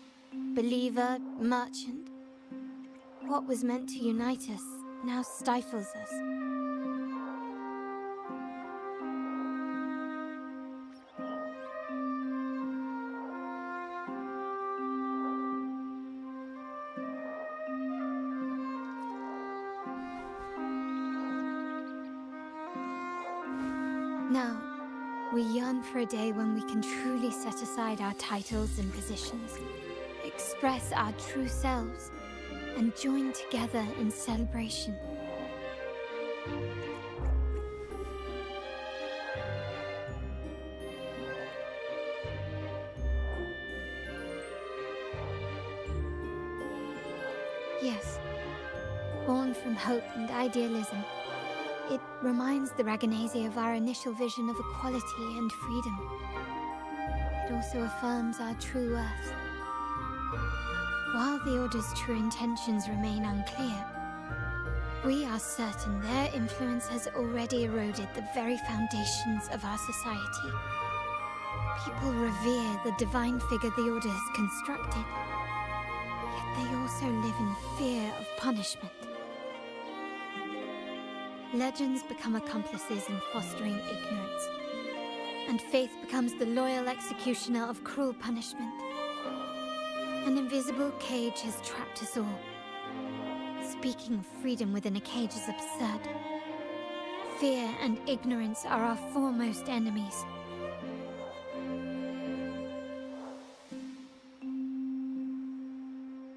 believer, merchant. What was meant to unite us now stifles us. Now, we yearn for a day when we can truly set aside our titles and positions, express our true selves, and join together in celebration. Yes, born from hope and idealism, it reminds the Raganazi of our initial vision of equality and freedom. It also affirms our true worth. While the Order's true intentions remain unclear, we are certain their influence has already eroded the very foundations of our society. People revere the divine figure the Order has constructed, yet they also live in fear of punishment. Legends become accomplices in fostering ignorance, and faith becomes the loyal executioner of cruel punishment. An invisible cage has trapped us all. Speaking of freedom within a cage is absurd. Fear and ignorance are our foremost enemies.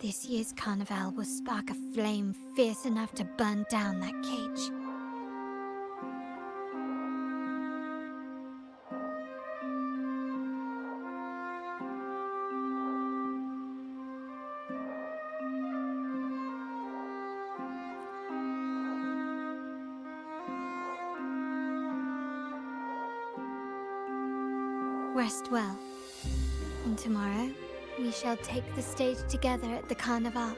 This year's carnival will spark a flame fierce enough to burn down that cage. Rest well, and tomorrow we shall take the stage together at the Carnival.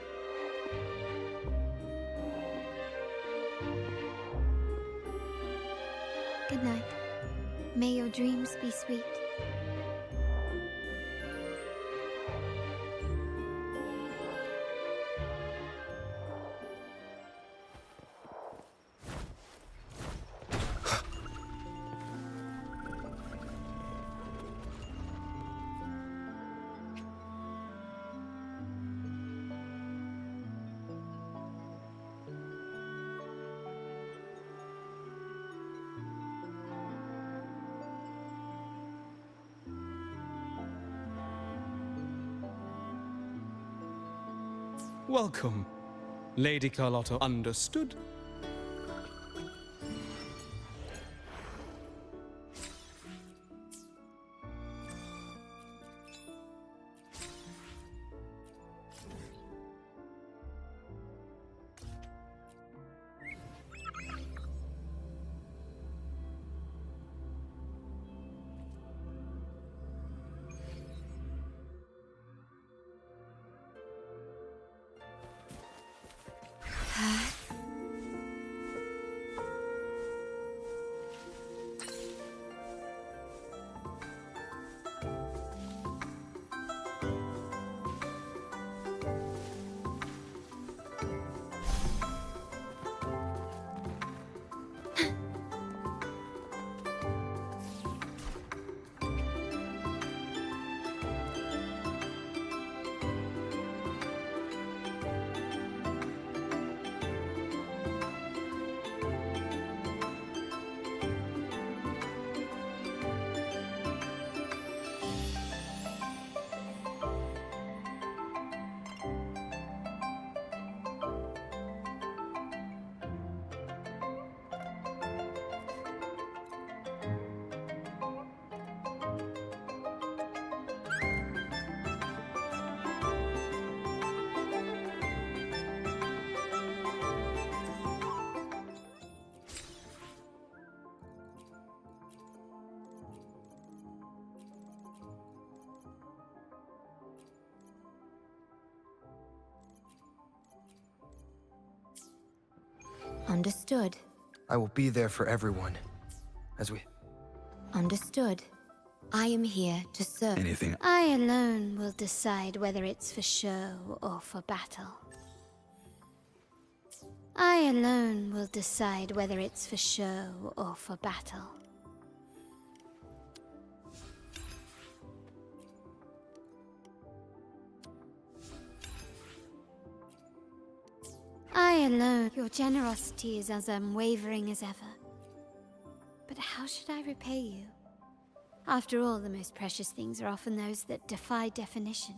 Good night. May your dreams be sweet. Welcome. Lady Carlotta understood. Understood. I will be there for everyone. As we... Understood. I am here to serve. Anything? I alone will decide whether it's for show or for battle. I alone will decide whether it's for show or for battle. I alone. Your generosity is as unwavering as ever. But how should I repay you? After all, the most precious things are often those that defy definition.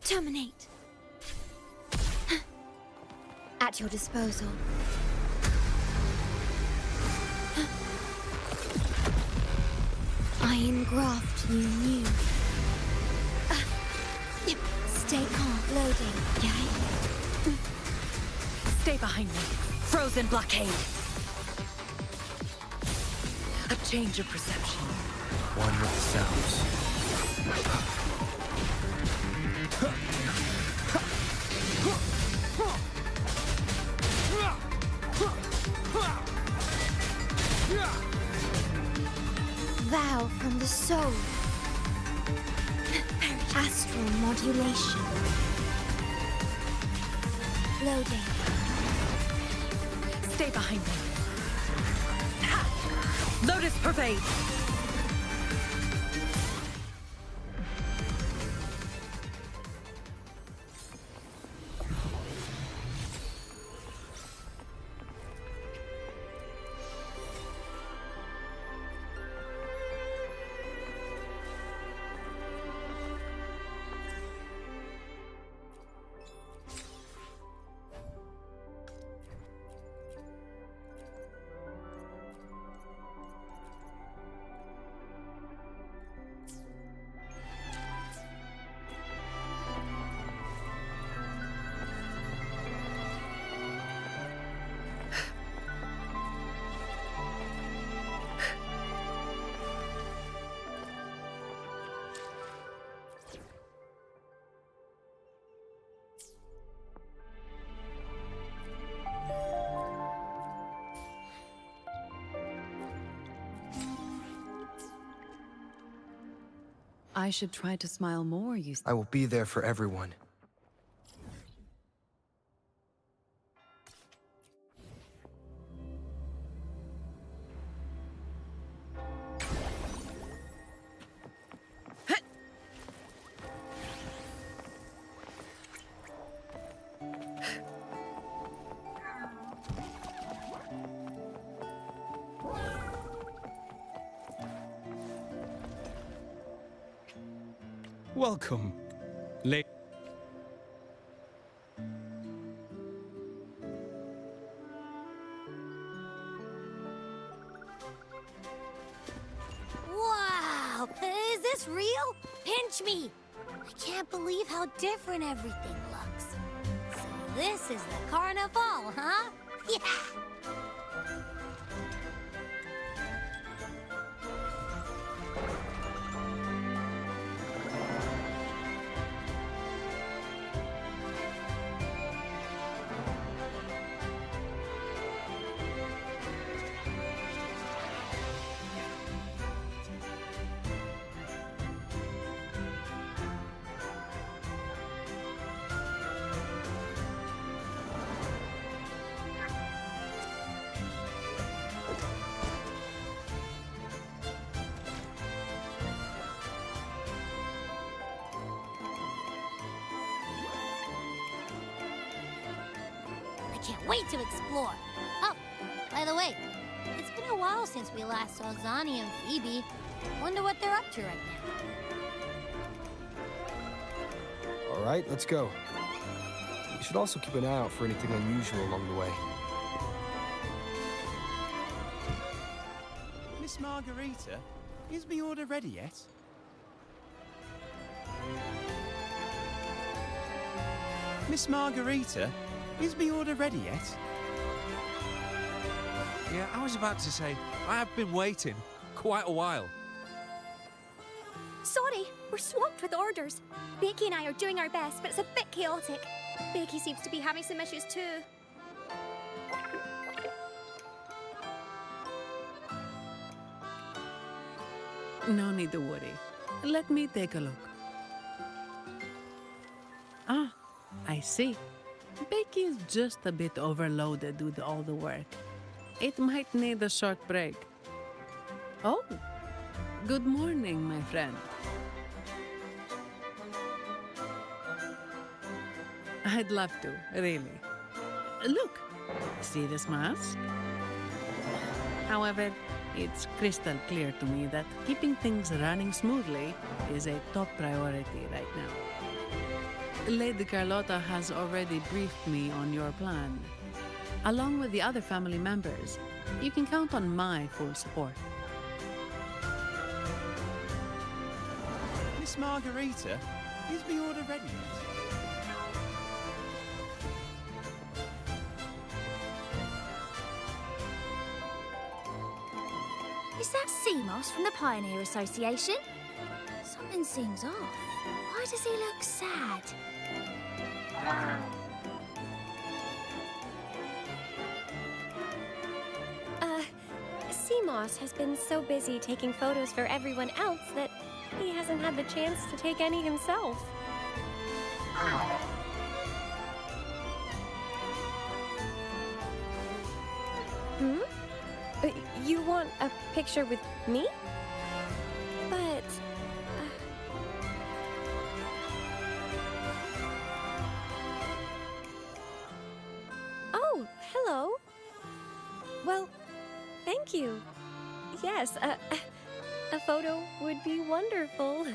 Terminate. At your disposal. I engraft you new. Stay calm. Loading. Yay. Stay behind me. Frozen blockade. A change of perception. One with the sounds. Vow from the soul. Astral modulation. Loading. Stay behind me. Ha! Lotus pervade. I should try to smile more, you... I will be there for everyone. Welcome, lady. Wow! Is this real? Pinch me! I can't believe how different everything looks. So this is the carnival, huh? Yeah! Can't wait to explore. Oh, by the way, it's been a while since we last saw Zani and Phoebe. Wonder what they're up to right now. All right, let's go. We should also keep an eye out for anything unusual along the way. Miss Margarita, is me order ready yet? Miss Margarita, is me order ready yet? Yeah, I was about to say, I have been waiting quite a while. Sorry, we're swamped with orders. Becky and I are doing our best, but it's a bit chaotic. Becky seems to be having some issues too. No need to worry. Let me take a look. Ah, I see. Becky is just a bit overloaded with all the work. It might need a short break. Oh, good morning, my friend. I'd love to, really. Look, see this mask? However, it's crystal clear to me that keeping things running smoothly is a top priority right now. Lady Carlotta has already briefed me on your plan. Along with the other family members, you can count on my full support. Miss Margarita, is me order ready yet? Is that Seamoss from the Pioneer Association? Something seems off. Why does he look sad? Seamoss has been so busy taking photos for everyone else that he hasn't had the chance to take any himself. Hmm? You want a picture with me? But... Oh, hello. Well, thank you. Yes, a photo would be wonderful.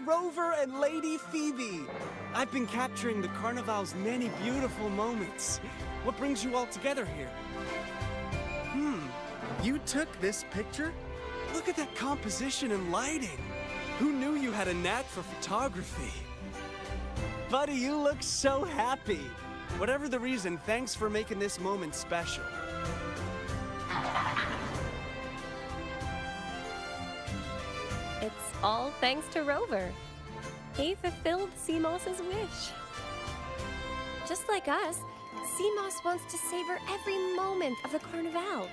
Rover and Lady Phoebe! I've been capturing the Carnival's many beautiful moments. What brings you all together here? You took this picture? Look at that composition and lighting! Who knew you had a knack for photography? Buddy, you look so happy! Whatever the reason, thanks for making this moment special. It's all thanks to Rover. He fulfilled Seamoss's wish. Just like us, Seamoss wants to savor every moment of the Carnival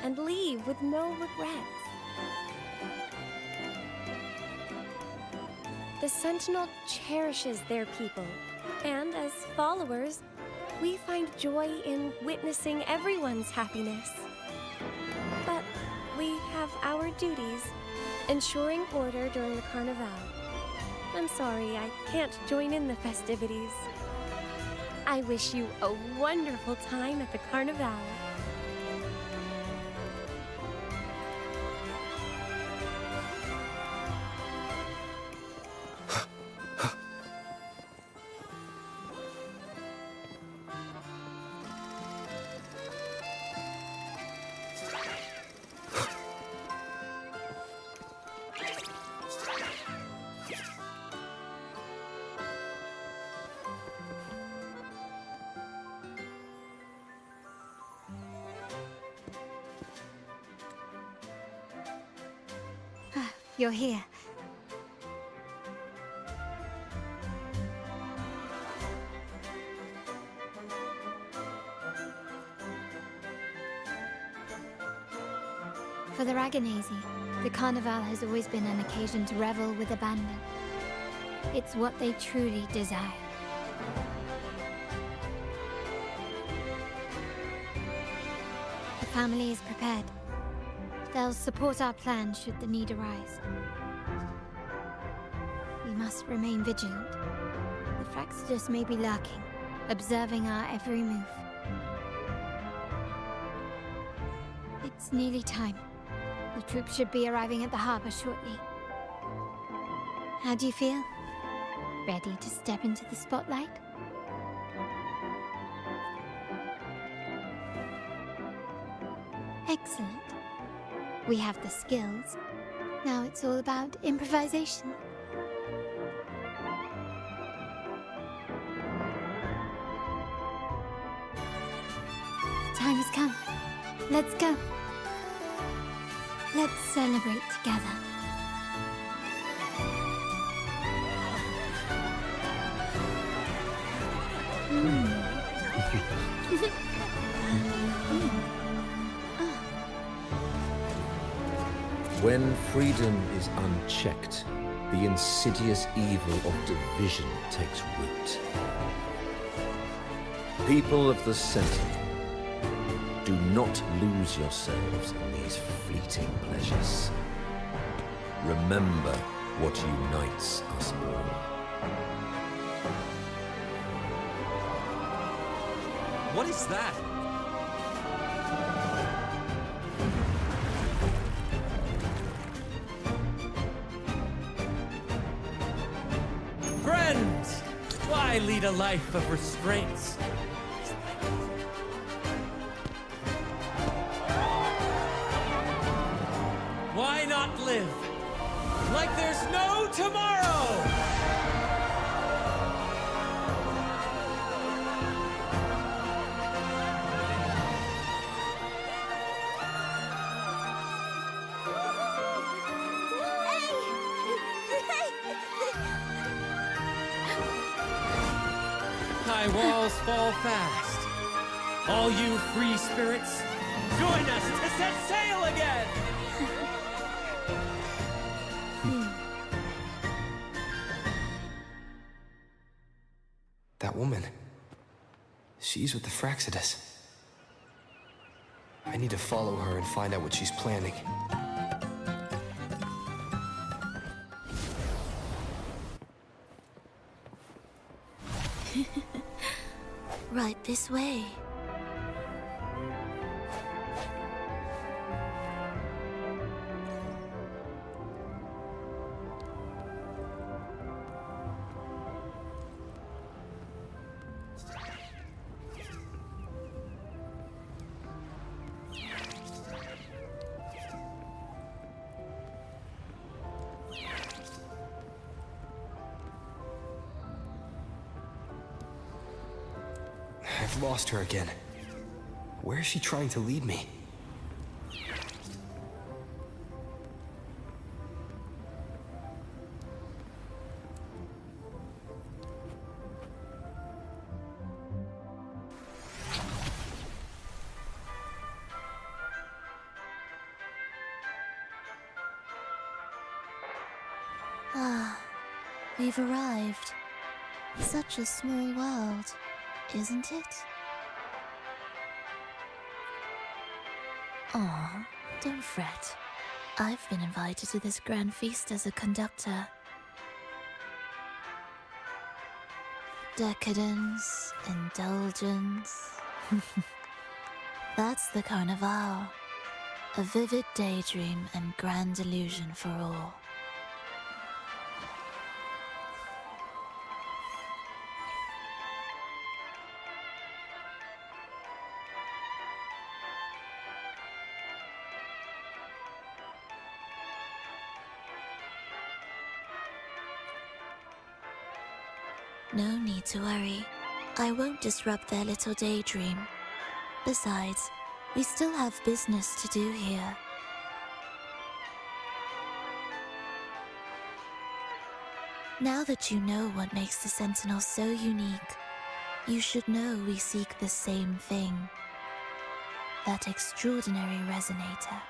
and leave with no regrets. The Sentinel cherishes their people, and as followers, we find joy in witnessing everyone's happiness. But we have our duties, ensuring order during the Carnival. I'm sorry, I can't join in the festivities. I wish you a wonderful time at the Carnival. You're here. For the Raganazy, the Carnival has always been an occasion to revel with abandon. It's what they truly desire. The family is prepared. They'll support our plan should the need arise. We must remain vigilant. The Fraxidus may be lurking, observing our every move. It's nearly time. The troops should be arriving at the harbor shortly. How do you feel? Ready to step into the spotlight? Excellent. We have the skills. Now it's all about improvisation. The time has come. Let's go. Let's celebrate together. When freedom is unchecked, the insidious evil of division takes root. People of the Sentinel, do not lose yourselves in these fleeting pleasures. Remember what unites us all. What is that? Friends! Why lead a life of restraints? Why not live like there's no tomorrow? High walls fall fast. All you free spirits, join us to set sail again! That woman. She's with the Fraxidus. I need to follow her and find out what she's planning. Right this way. I've lost her again. Where is she trying to lead me? Ah, we've arrived. Such a small world, isn't it? Aw, don't fret. I've been invited to this grand feast as a conductor. Decadence, indulgence. That's the Carnival. A vivid daydream and grand illusion for all. No need to worry. I won't disrupt their little daydream. Besides, we still have business to do here. Now that you know what makes the Sentinel so unique, you should know we seek the same thing. That extraordinary resonator.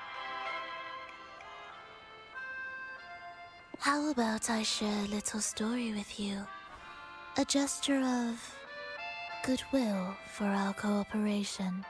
How about I share a little story with you? A gesture of goodwill for our cooperation.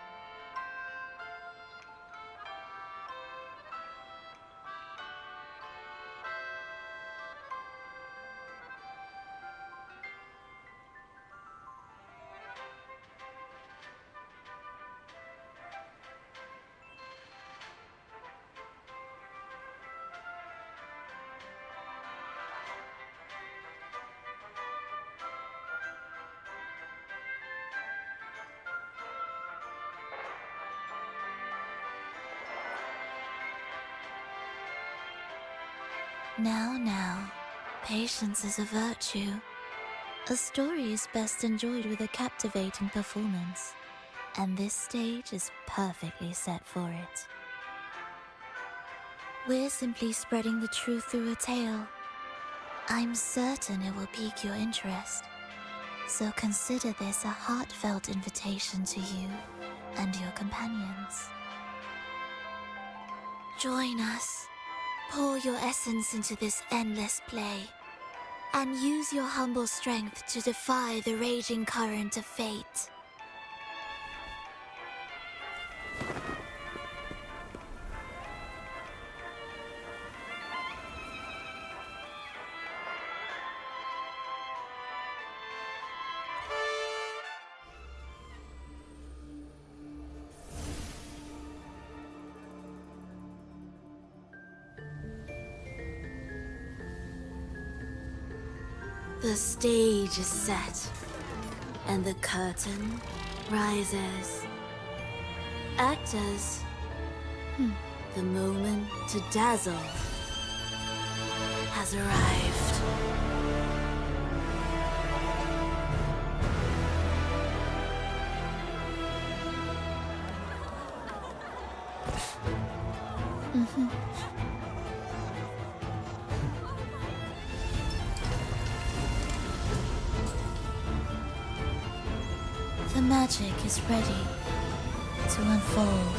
Now, patience is a virtue. A story is best enjoyed with a captivating performance, and this stage is perfectly set for it. We're simply spreading the truth through a tale. I'm certain it will pique your interest, so consider this a heartfelt invitation to you and your companions. Join us. Pour your essence into this endless play, and use your humble strength to defy the raging current of fate. The stage is set, and the curtain rises. Actors, the moment to dazzle has arrived. The magic is ready to unfold.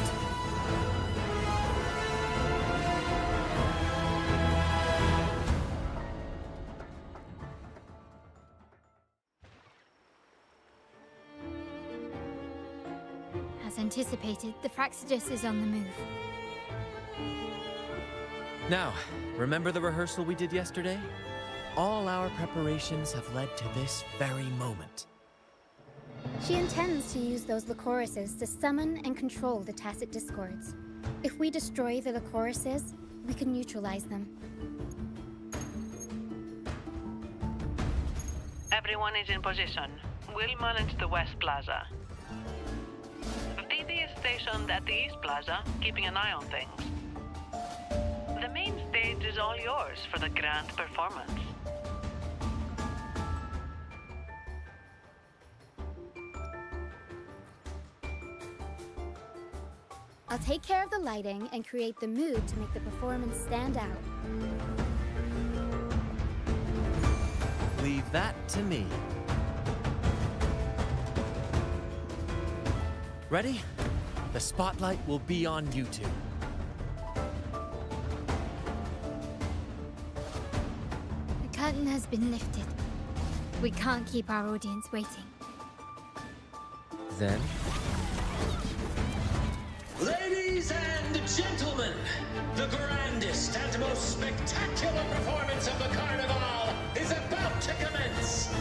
As anticipated, the Fraxidus is on the move. Now, remember the rehearsal we did yesterday? All our preparations have led to this very moment. She intends to use those Lycorises to summon and control the Tacit Discords. If we destroy the Lycorises, we can neutralize them. Everyone is in position. We'll manage the West Plaza. VD is stationed at the East Plaza, keeping an eye on things. The main stage is all yours for the grand performance. I'll take care of the lighting and create the mood to make the performance stand out. Leave that to me. Ready? The spotlight will be on you two. The curtain has been lifted. We can't keep our audience waiting. Then... Ladies and gentlemen, the grandest and most spectacular performance of the Carnival is about to commence.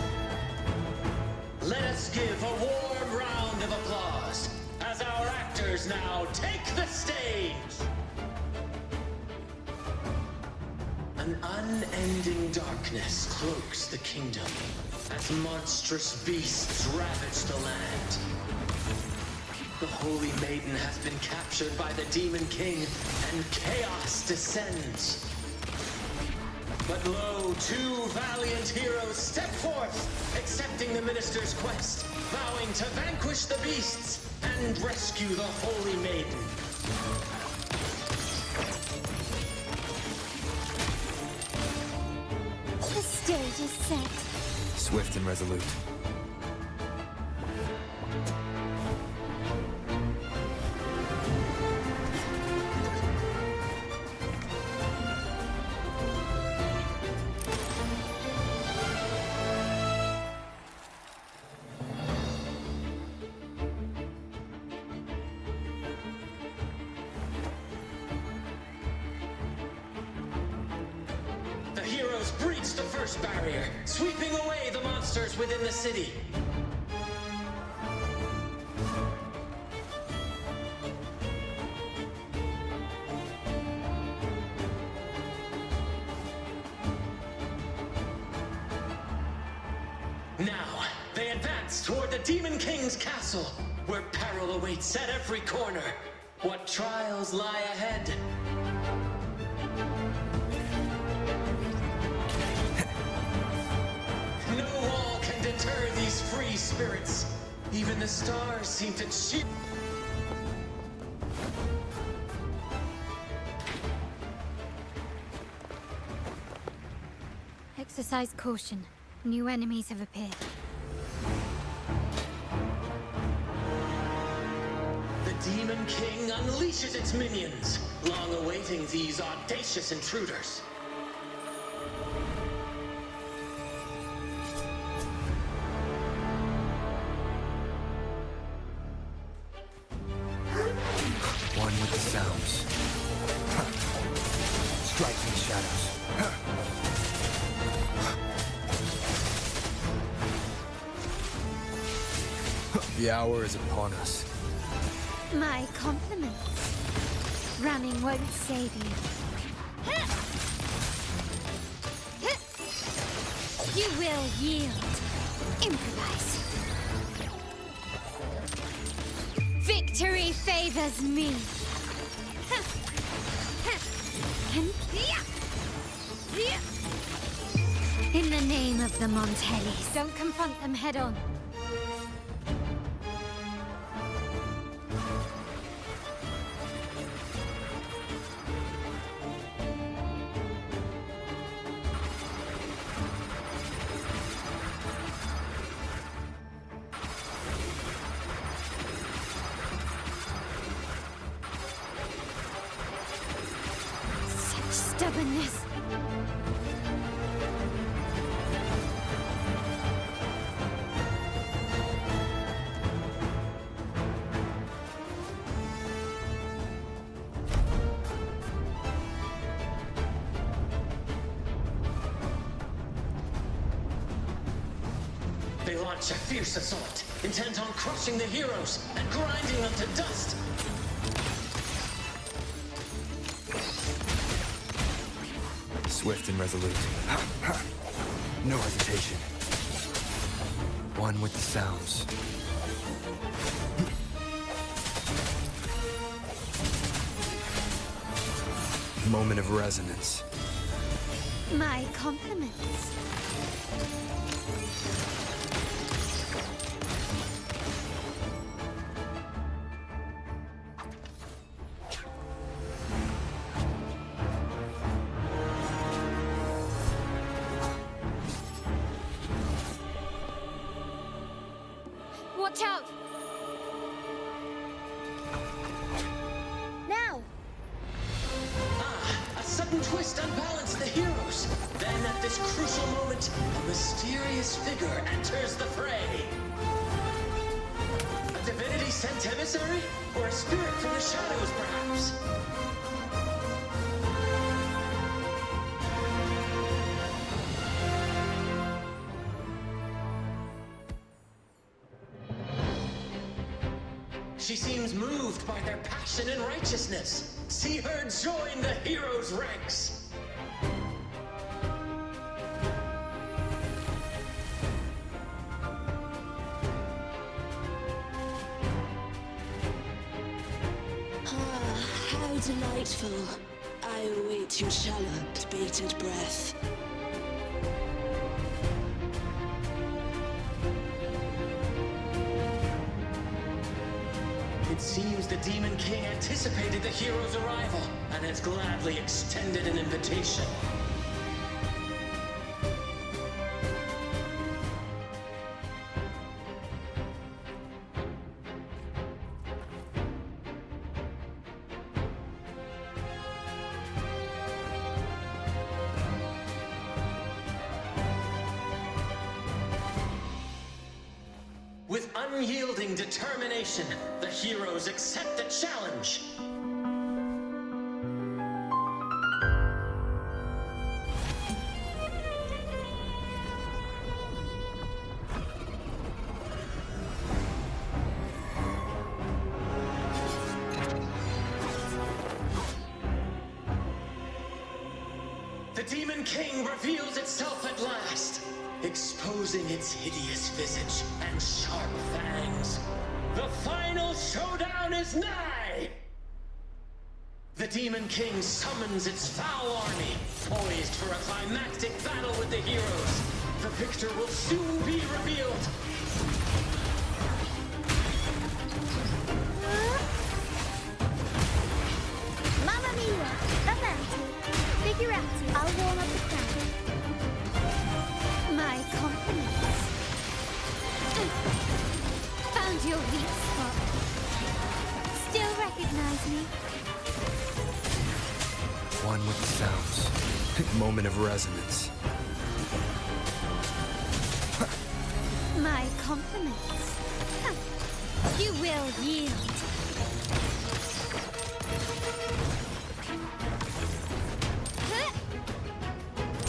Let us give a warm round of applause as our actors now take the stage. An unending darkness cloaks the kingdom as monstrous beasts ravage the land. The Holy Maiden has been captured by the Demon King, and chaos descends. But lo, two valiant heroes step forth, accepting the Minister's quest, vowing to vanquish the beasts and rescue the Holy Maiden. The stage is set. Swift and resolute. Barrier, sweeping away the monsters within the city. Now, they advance toward the Demon King's castle, where peril awaits at every corner. What trials lie ahead? deter these free spirits. Even the stars seem to cheer. Exercise caution. New enemies have appeared. The Demon King unleashes its minions, long awaiting these audacious intruders. One with the sounds. Strikes in the shadows. The hour is upon us. My compliments. Running won't save you. You will yield. Improvise. Victory favors me. In the name of the Montellis, don't confront them head on. Stubbornness. They launch a fierce assault, intent on crushing the heroes and grinding them to dust. Swift and resolute. No hesitation. One with the sounds. Moment of resonance. My compliments. Watch out! Now! A sudden twist unbalanced the heroes. Then at this crucial moment, a mysterious figure enters the fray. A divinity sent emissary? Or a spirit from the shadows, perhaps? She seems moved by their passion and righteousness. See her join the heroes' ranks. How delightful. I await your shallow, bated breath. It seems the Demon King anticipated the hero's arrival and has gladly extended an invitation. With unyielding determination, the heroes accept the challenge. The Demon King reveals itself at last, exposing its hideous visage and sharp fangs. The final showdown is nigh! The Demon King summons its foul army, poised for a climactic battle with the heroes. the victor will soon be revealed. Mamma mia! Avanti! Figurati, I'll warm up the crowd. My compliments. Found your weak spot. Still recognize me? One with the sounds. Moment of resonance. My compliments. You will yield.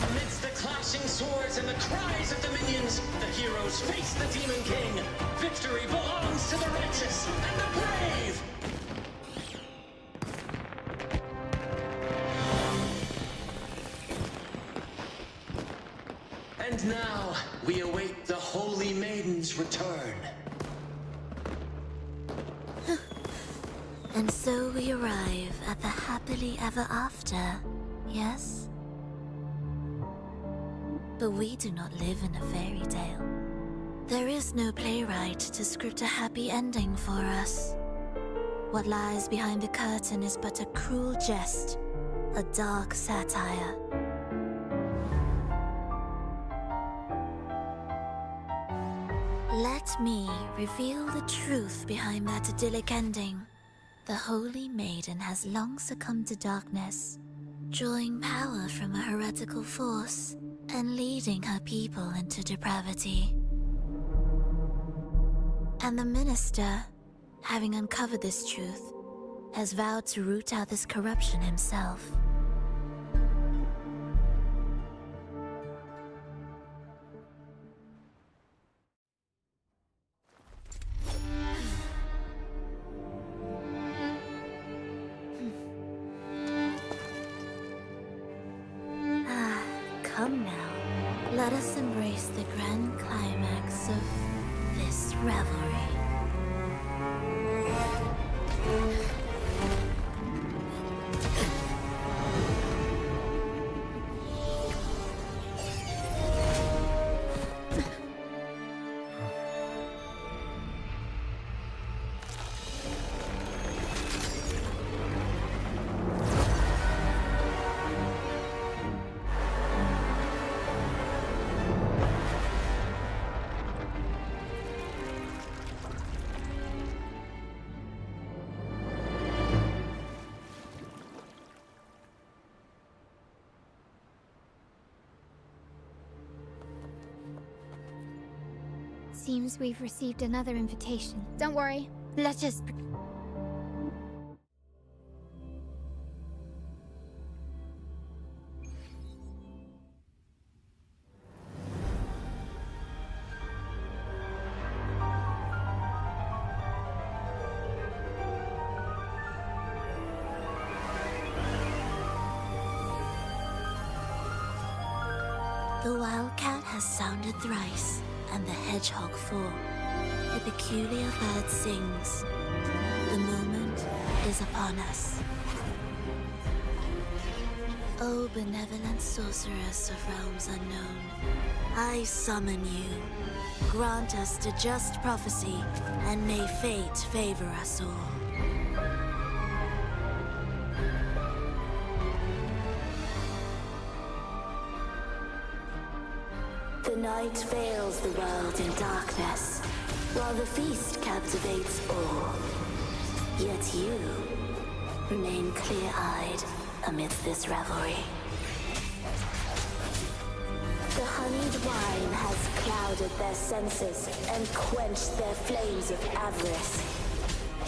Amidst the clashing swords and the cries of the minions, the heroes face the Demon King. Victory belongs to the righteous and the brave! And now, we await the Holy Maiden's return. And so we arrive at the happily ever after, yes? But we do not live in a fairy tale. There is no playwright to script a happy ending for us. What lies behind the curtain is but a cruel jest, a dark satire. Let me reveal the truth behind that idyllic ending. The Holy Maiden has long succumbed to darkness, drawing power from a heretical force and leading her people into depravity. And the minister, having uncovered this truth, has vowed to root out this corruption himself. Come now, let us embrace the grand climax of this revelry. Seems we've received another invitation. Don't worry. Let us... The wildcat has sounded thrice, and the hedgehog four. The peculiar bird sings. The moment is upon us. O benevolent sorceress of realms unknown, I summon you. Grant us the just prophecy, and may fate favor us all. The night veils the world in darkness, while the feast captivates all. Yet you remain clear-eyed amidst this revelry. The honeyed wine has clouded their senses and quenched their flames of avarice.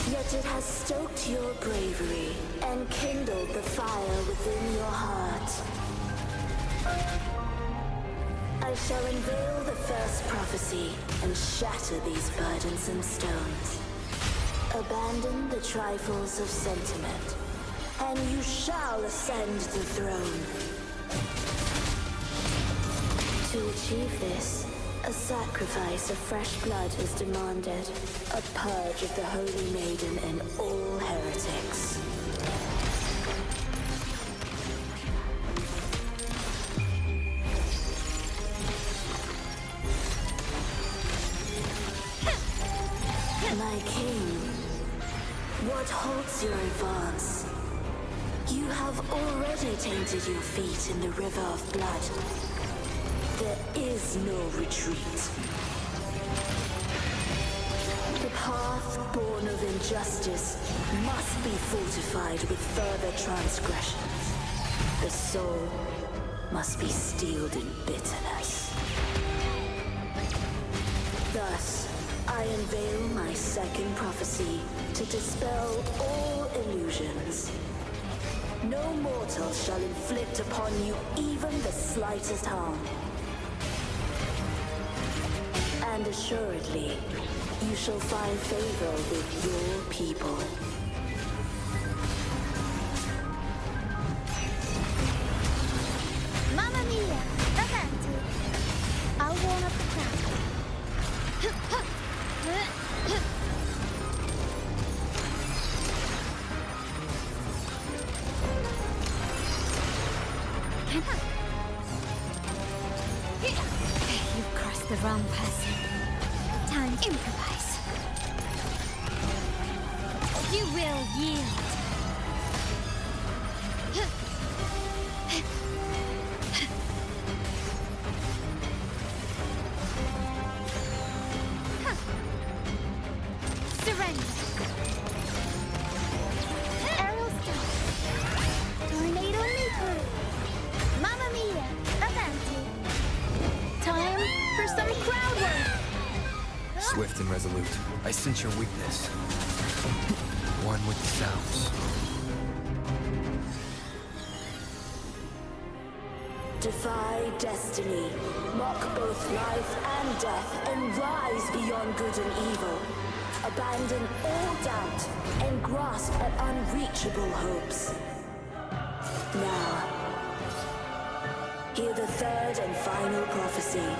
Yet it has stoked your bravery and kindled the fire within your heart. I shall unveil the first prophecy and shatter these burdensome stones. Abandon the trifles of sentiment, and you shall ascend the throne. To achieve this, a sacrifice of fresh blood is demanded, a purge of the Holy Maiden and all heretics. king. What halts your advance? You have already tainted your feet in the river of blood. There is no retreat. The path born of injustice must be fortified with further transgressions. The soul must be steeled in bitterness. Thus, I unveil my second prophecy to dispel all illusions. No mortal shall inflict upon you even the slightest harm. And assuredly, you shall find favor with your people. Mamma mia! Avanti! I'll warm up the crowd. You've crossed the wrong person. Time to improvise. You will yield. Surrender. Aerial star. Tornado Nico. Mamma mia! Avanti! Time for some crowd work! Swift and resolute. I sense your weakness. One with the sounds. Defy destiny, mock both life and death, and rise beyond good and evil. Abandon all doubt and grasp at unreachable hopes. Now, hear the third and final prophecy.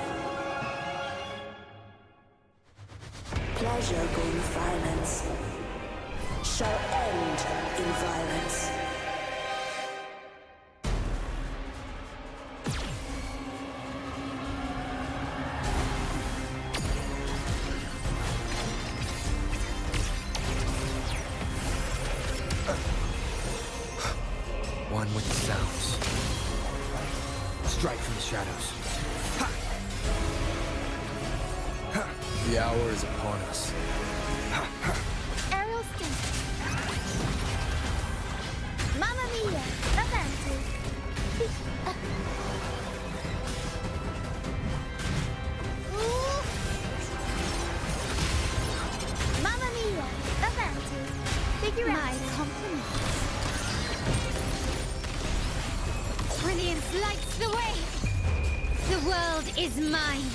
Pleasure born of violence shall end in violence. One with the sounds. Strike from the shadows. Ha! Ha! The hour is upon us. Ha! Ha! Aerial sting. Mamma mia! Avanti! Ooh. Mamma mia! Avanti! Figure out. My compliments. Brilliance lights the way. The world is mine.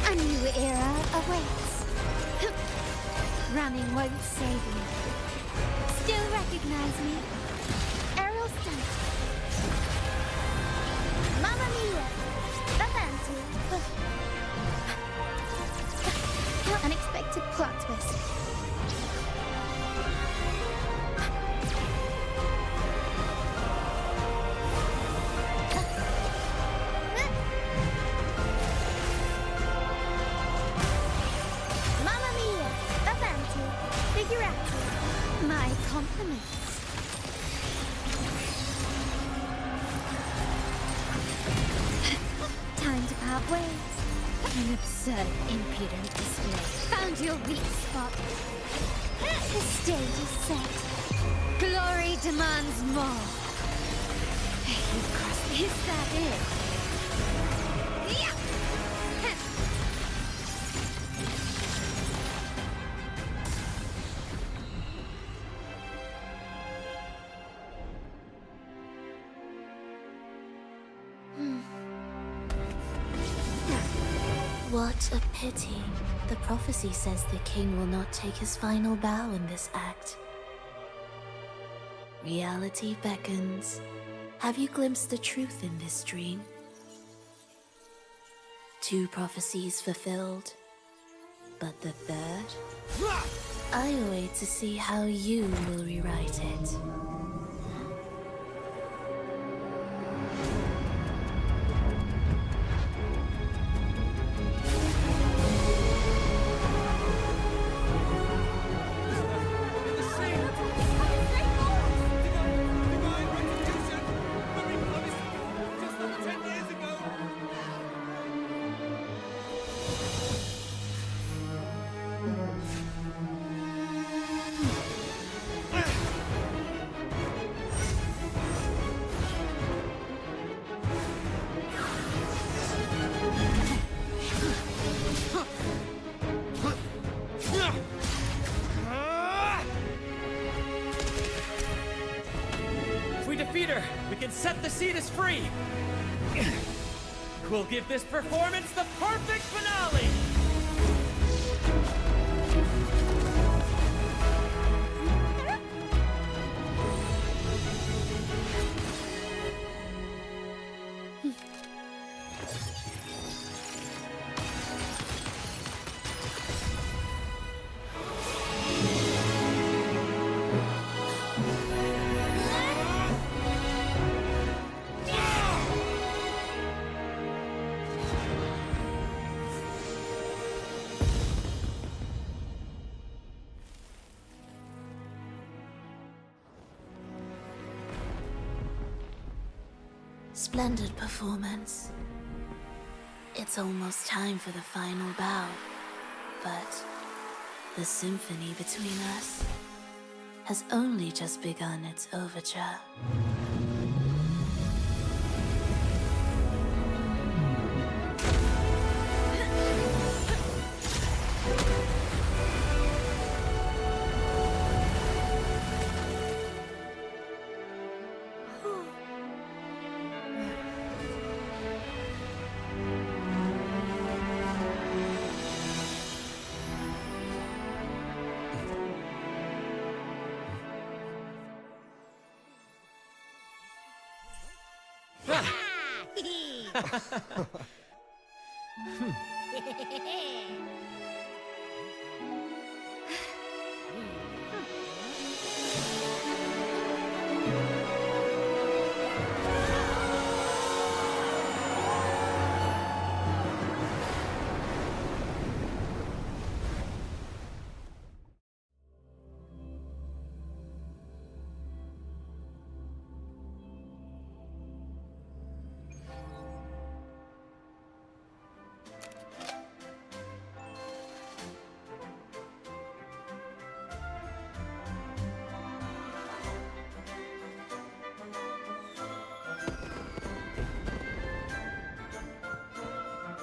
A new era awaits. Running won't save you. Still recognize me? Aerial stunt. Mamma mia! Avanti! Unexpected plot twist. Mamma mia! Avanti! Figure out. My compliments. Time to part ways. An absurd, impudent display. Found your weak spot. The stage is set. Glory demands more. You've crossed. Is that it? Yeah. What a pity. The prophecy says the king will not take his final bow in this act. Reality beckons. Have you glimpsed the truth in this dream? 2 prophecies fulfilled, but the third? I await to see how you will rewrite it. back and set the Cetus free! We'll give this performance the perfect finale! Splendid performance. It's almost time for the final bow, but the symphony between us has only just begun its overture.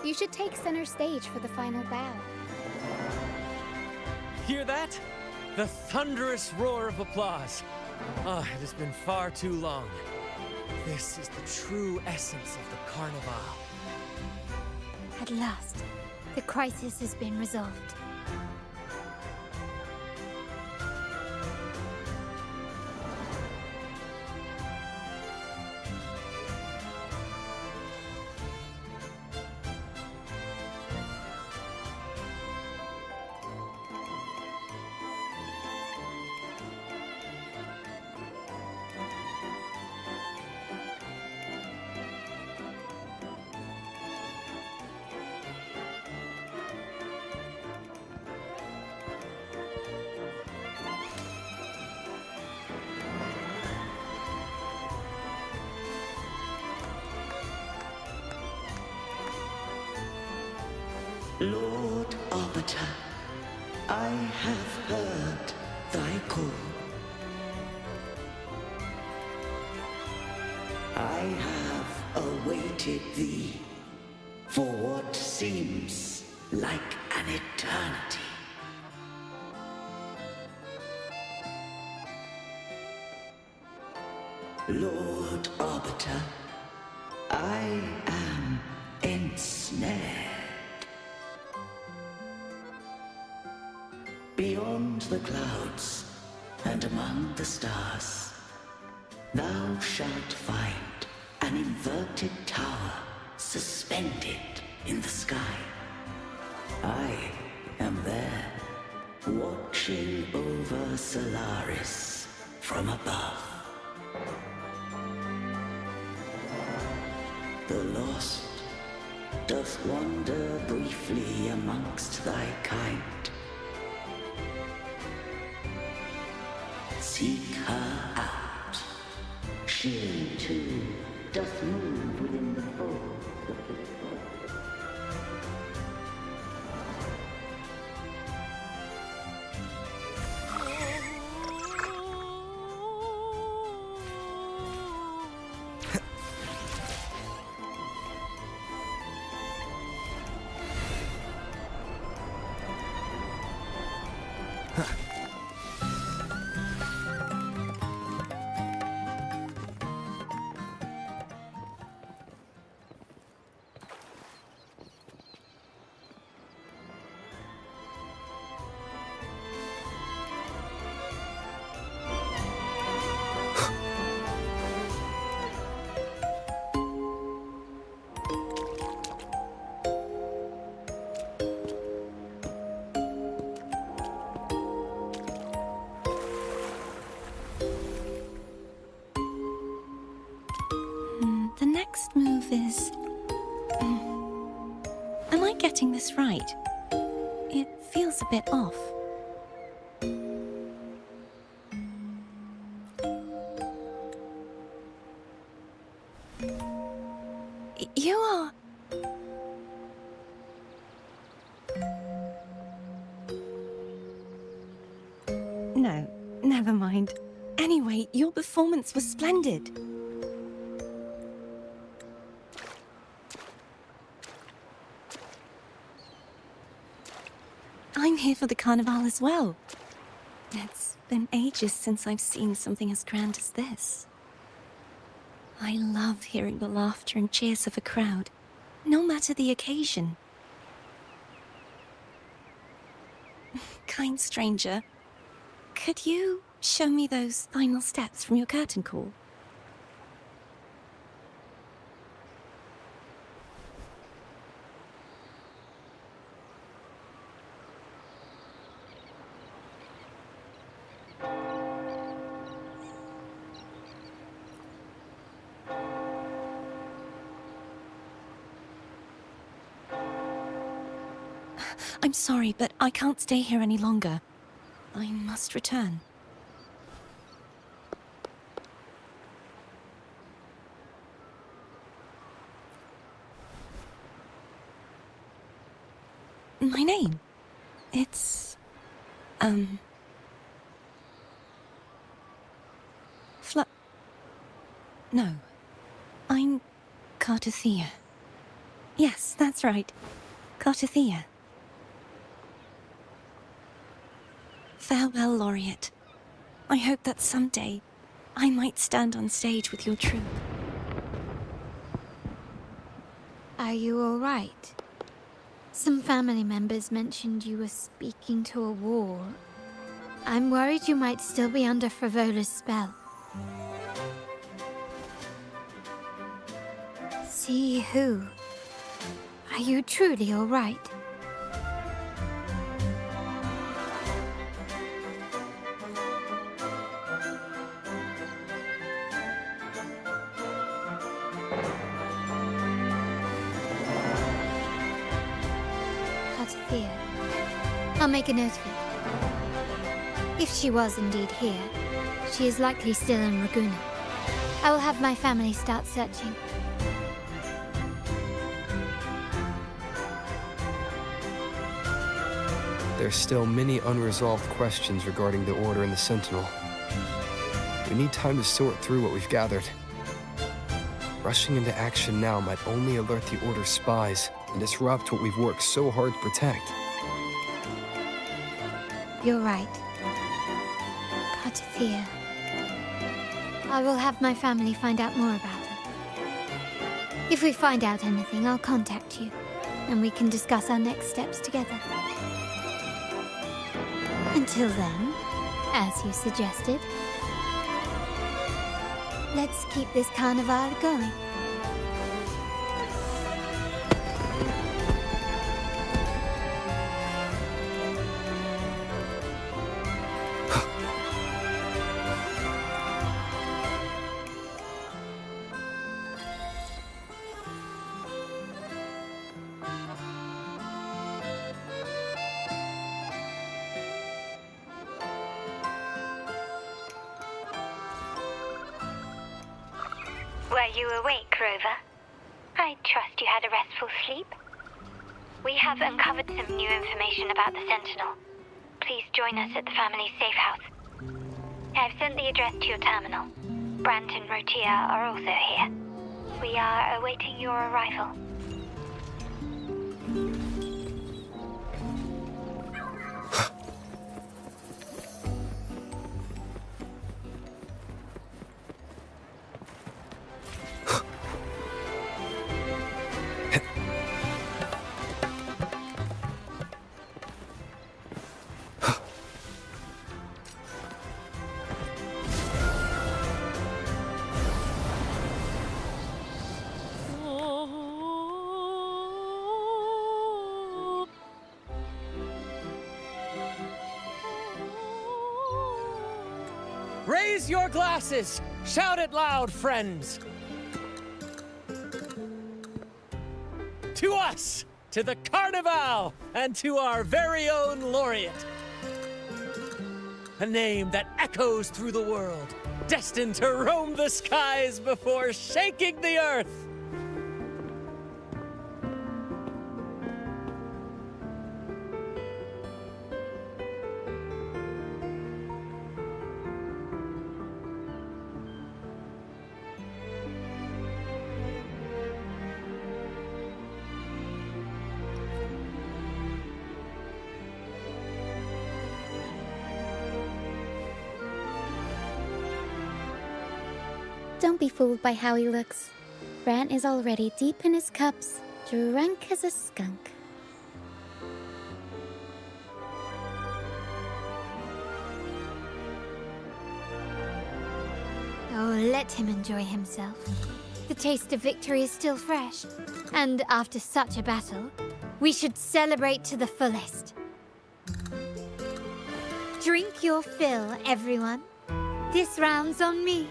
You should take center stage for the final bow. Hear that? The thunderous roar of applause. Ah, it has been far too long. This is the true essence of the Carnival. At last, the crisis has been resolved. Lord Arbiter, I have heard thy call. I have awaited thee for what seems like an eternity. Lord Arbiter, I am ensnared. Beyond the clouds and among the stars, thou shalt find an inverted tower suspended in the sky. I am there, watching over Solaris from above. The lost doth wander briefly amongst thy kind. Seek her out. She, too, doth move within the fold of this world. is... Am I getting this right? It feels a bit off. You are... No, never mind. Anyway, your performance was splendid. I'm here for the carnival as well. It's been ages since I've seen something as grand as this. I love hearing the laughter and cheers of a crowd, no matter the occasion. Kind stranger, could you show me those final steps from your curtain call? I'm sorry, but I can't stay here any longer. I must return. My name? It's... No. I'm Cartothea. Yes, that's right. Cartothea. Farewell, Laureate. I hope that someday I might stand on stage with your troupe. Are you all right? Some family members mentioned you were speaking to a wall. I'm worried you might still be under Frivola's spell. See who? Are you truly all right? Cartothea. I'll make a note of it. If she was indeed here, she is likely still in Ragusa. I will have my family start searching. There's still many unresolved questions regarding the Order and the Sentinel. We need time to sort through what we've gathered. Rushing into action now might only alert the Order's spies and disrupt what we've worked so hard to protect. You're right. Cartothea. I will have my family find out more about her. If we find out anything, I'll contact you, and we can discuss our next steps together. Until then, as you suggested, let's keep this carnival going. Were you awake, Rover? I trust you had a restful sleep. We have uncovered some new information about the Sentinel. Please join us at the family's safe house. I've sent the address to your terminal. Brant and Rotia are also here. We are awaiting your arrival. Raise your glasses! Shout it loud, friends! To us! To the Carnival! And to our very own laureate! A name that echoes through the world, destined to roam the skies before shaking the earth! Don't be fooled by how he looks. Brant is already deep in his cups, drunk as a skunk. Oh, let him enjoy himself. The taste of victory is still fresh. And after such a battle, we should celebrate to the fullest. Drink your fill, everyone. This round's on me.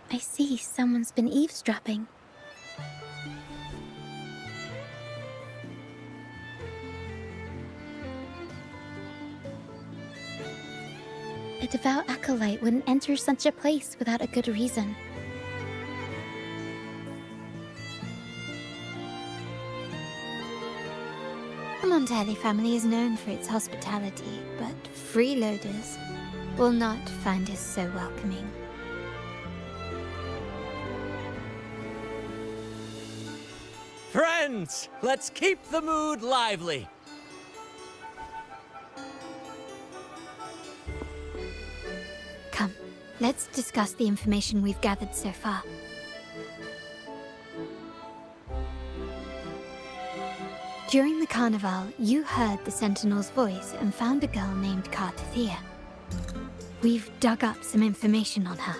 I see someone's been eavesdropping. A devout acolyte wouldn't enter such a place without a good reason. The Montelli family is known for its hospitality, but freeloaders will not find us so welcoming. Friends, let's keep the mood lively. Come, let's discuss the information we've gathered so far. During the carnival, you heard the Sentinel's voice and found a girl named Cartathea. We've dug up some information on her.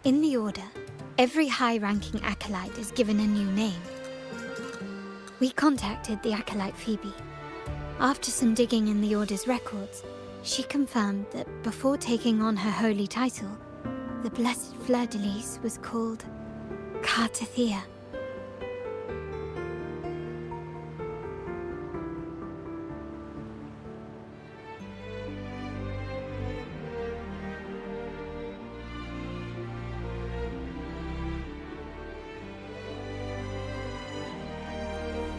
In the Order, every high-ranking acolyte is given a new name. We contacted the acolyte Phoebe. After some digging in the Order's records, she confirmed that before taking on her holy title, the Blessed Fleur-de-Lis was called Cartathea.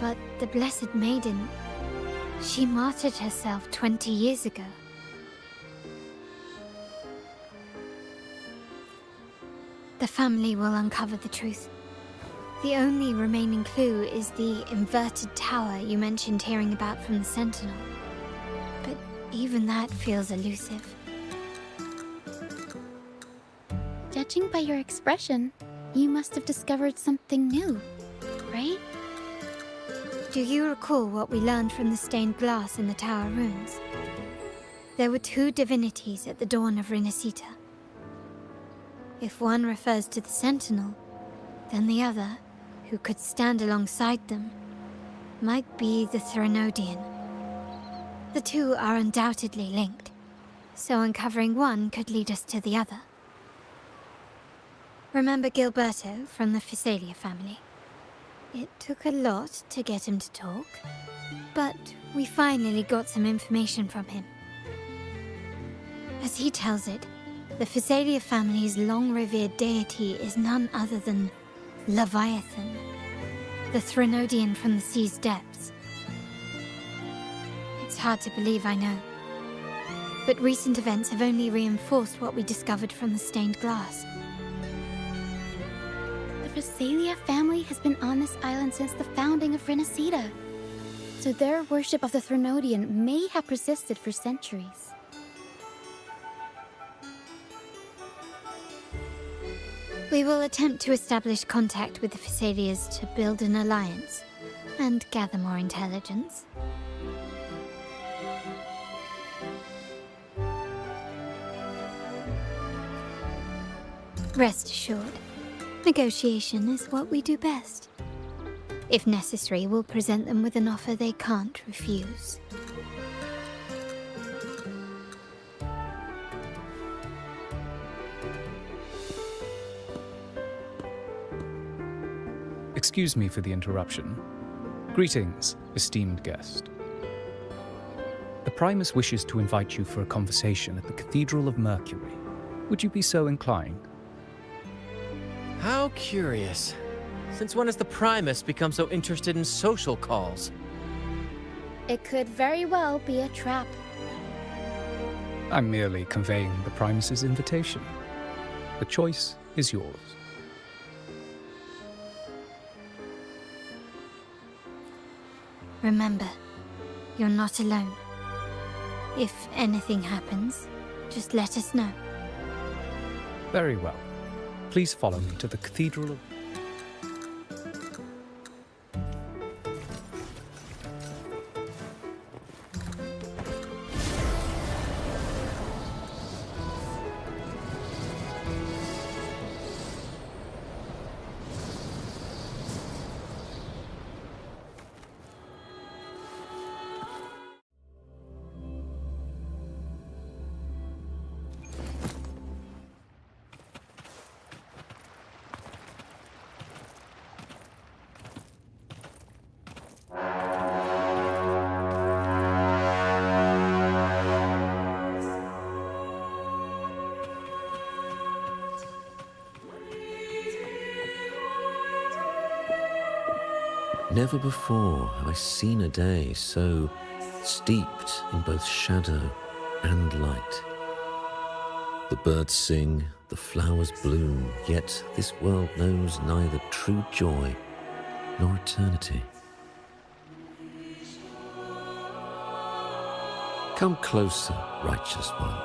But the Blessed Maiden, she martyred herself 20 years ago. The family will uncover the truth. The only remaining clue is the inverted tower you mentioned hearing about from the Sentinel. But even that feels elusive. Judging by your expression, you must have discovered something new, right? Do you recall what we learned from the stained glass in the tower ruins? There were two divinities at the dawn of Rinascita. If one refers to the Sentinel, then the other, who could stand alongside them, might be the Threnodian. The two are undoubtedly linked, so uncovering one could lead us to the other. Remember Gilberto from the Physalia family? It took a lot to get him to talk, but we finally got some information from him. As he tells it, the Physalia family's long-revered deity is none other than Leviathan, the Threnodian from the sea's depths. It's hard to believe, I know, but recent events have only reinforced what we discovered from the stained glass. The Physalia family has been on this island since the founding of Rinascita, so their worship of the Threnodian may have persisted for centuries. We will attempt to establish contact with the Physalias to build an alliance and gather more intelligence. Rest assured, negotiation is what we do best. If necessary, we'll present them with an offer they can't refuse. Excuse me for the interruption. Greetings, esteemed guest. The Primus wishes to invite you for a conversation at the Cathedral of Mercury. Would you be so inclined? How curious. Since when has the Primus become so interested in social calls? It could very well be a trap. I'm merely conveying the Primus's invitation. The choice is yours. Remember, you're not alone. If anything happens, just let us know. Very well. Please follow me to the Cathedral of... Never before have I seen a day so steeped in both shadow and light. The birds sing, the flowers bloom, yet this world knows neither true joy nor eternity. Come closer, righteous one.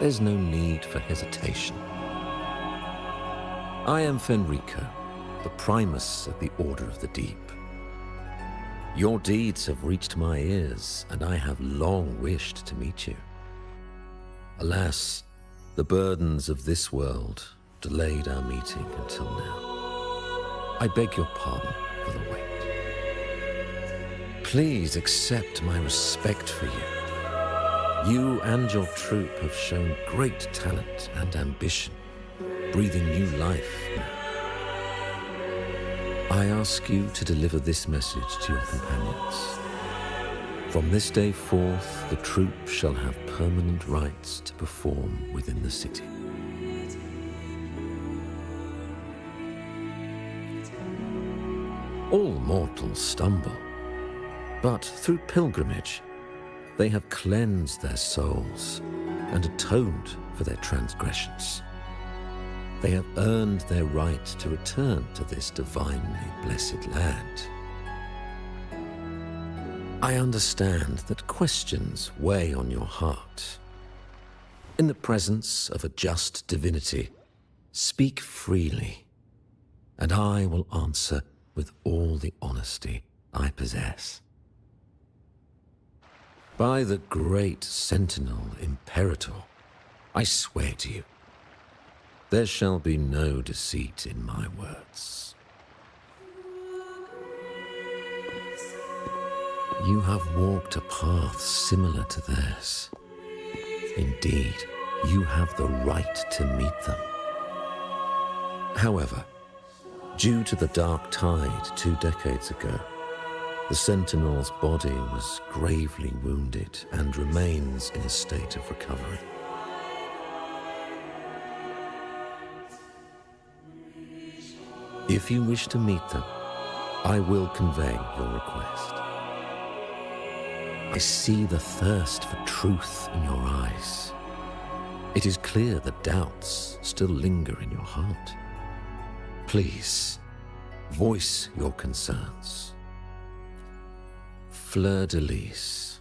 There's no need for hesitation. I am Fenrico, the Primus of the Order of the Deep. Your deeds have reached my ears, and I have long wished to meet you. Alas, the burdens of this world delayed our meeting until now. I beg your pardon for the wait. Please accept my respect for you. You and your troop have shown great talent and ambition, breathing new life now. I ask you to deliver this message to your companions. From this day forth, the troop shall have permanent rights to perform within the city. All mortals stumble, but through pilgrimage, they have cleansed their souls and atoned for their transgressions. They have earned their right to return to this divinely blessed land. I understand that questions weigh on your heart. In the presence of a just divinity, speak freely, and I will answer with all the honesty I possess. By the great Sentinel Imperator, I swear to you, there shall be no deceit in my words. You have walked a path similar to theirs. Indeed, you have the right to meet them. However, due to the Dark Tide 2 decades ago, the Sentinel's body was gravely wounded and remains in a state of recovery. If you wish to meet them, I will convey your request. I see the thirst for truth in your eyes. It is clear that doubts still linger in your heart. Please, voice your concerns. Fleur-de-Lis.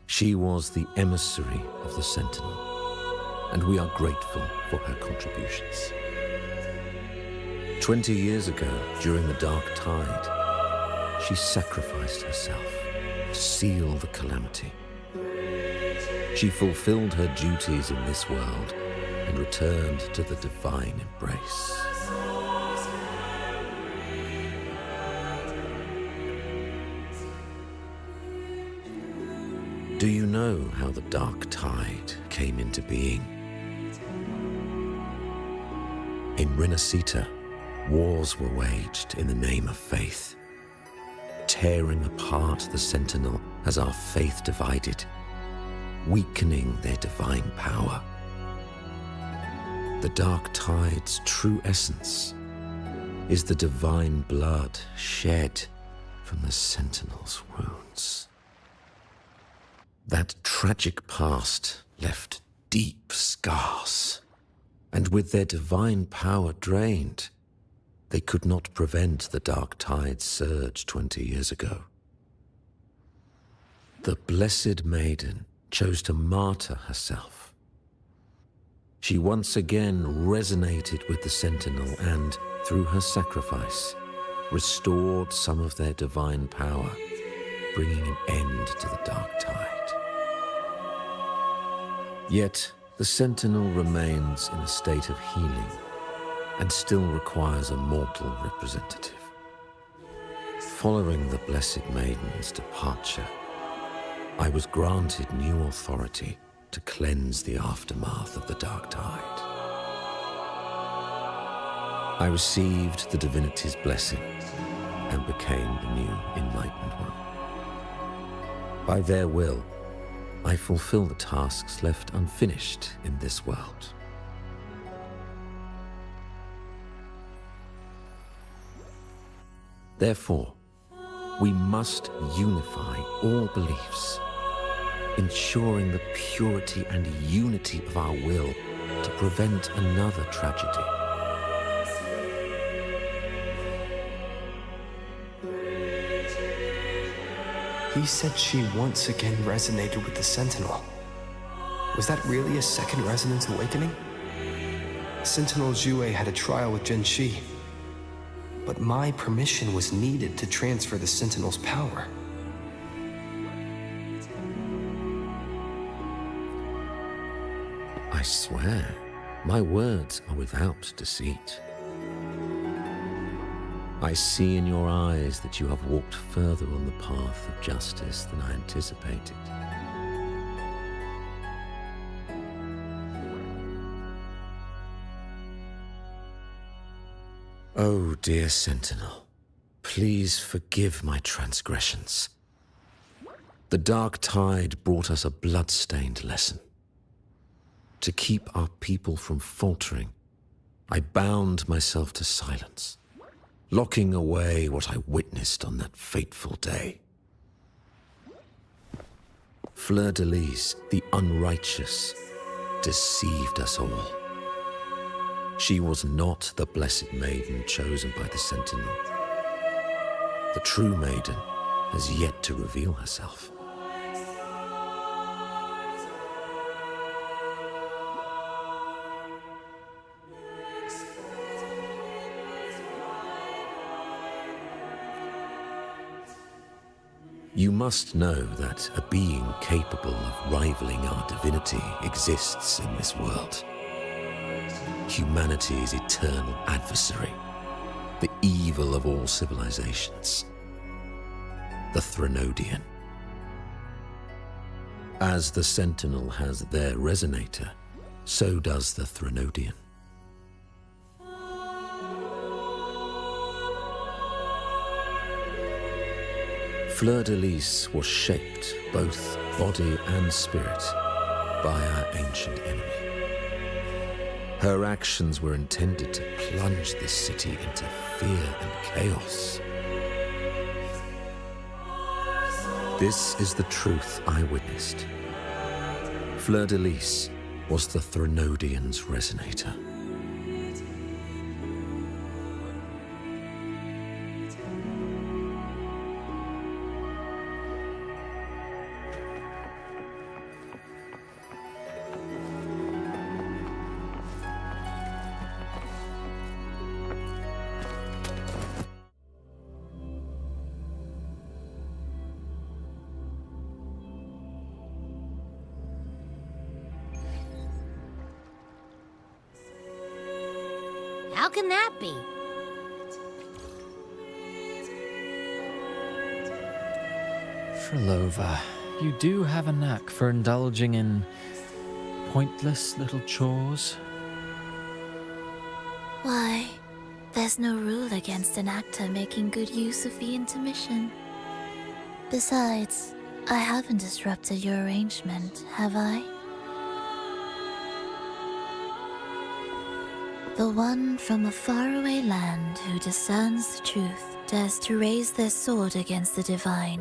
She was the emissary of the Sentinel, and we are grateful for her contributions. 20 years ago, during the Dark Tide, she sacrificed herself to seal the calamity. She fulfilled her duties in this world and returned to the divine embrace. Do you know how the dark tide came into being? In Rinascita, wars were waged in the name of faith, tearing apart the Sentinel as our faith divided, weakening their divine power. The dark tide's true essence is the divine blood shed from the Sentinel's wounds. That tragic past left deep scars, and with their divine power drained, they could not prevent the dark tide's surge 20 years ago. The Blessed Maiden chose to martyr herself. She once again resonated with the Sentinel and, through her sacrifice, restored some of their divine power, bringing an end to the dark tide. Yet, the Sentinel remains in a state of healing and still requires a mortal representative. Following the Blessed Maiden's departure, I was granted new authority to cleanse the aftermath of the dark tide. I received the divinity's blessing and became the new Enlightened One. By their will, I fulfill the tasks left unfinished in this world. Therefore, we must unify all beliefs, ensuring the purity and unity of our will to prevent another tragedy. He said she once again resonated with the Sentinel. Was that really a second resonance awakening? Sentinel Jue had a trial with Genshi, but my permission was needed to transfer the Sentinel's power. I swear, my words are without deceit. I see in your eyes that you have walked further on the path of justice than I anticipated. Oh, dear Sentinel, please forgive my transgressions. The dark tide brought us a blood-stained lesson. To keep our people from faltering, I bound myself to silence, locking away what I witnessed on that fateful day. Fleur-de-Lis, the unrighteous, deceived us all. She was not the Blessed Maiden chosen by the Sentinel. The true maiden has yet to reveal herself. You must know that a being capable of rivaling our divinity exists in this world. Humanity's eternal adversary, the evil of all civilizations, the Threnodian. As the Sentinel has their resonator, so does the Threnodian. Fleur-de-Lis was shaped, both body and spirit, by our ancient enemy. Her actions were intended to plunge this city into fear and chaos. This is the truth I witnessed. Fleur-de-Lis was the Threnodian's resonator. How can that be? Frolova, you do have a knack for indulging in pointless little chores. Why, there's no rule against an actor making good use of the intermission. Besides, I haven't disrupted your arrangement, have I? The one from a faraway land who discerns the truth dares to raise their sword against the divine.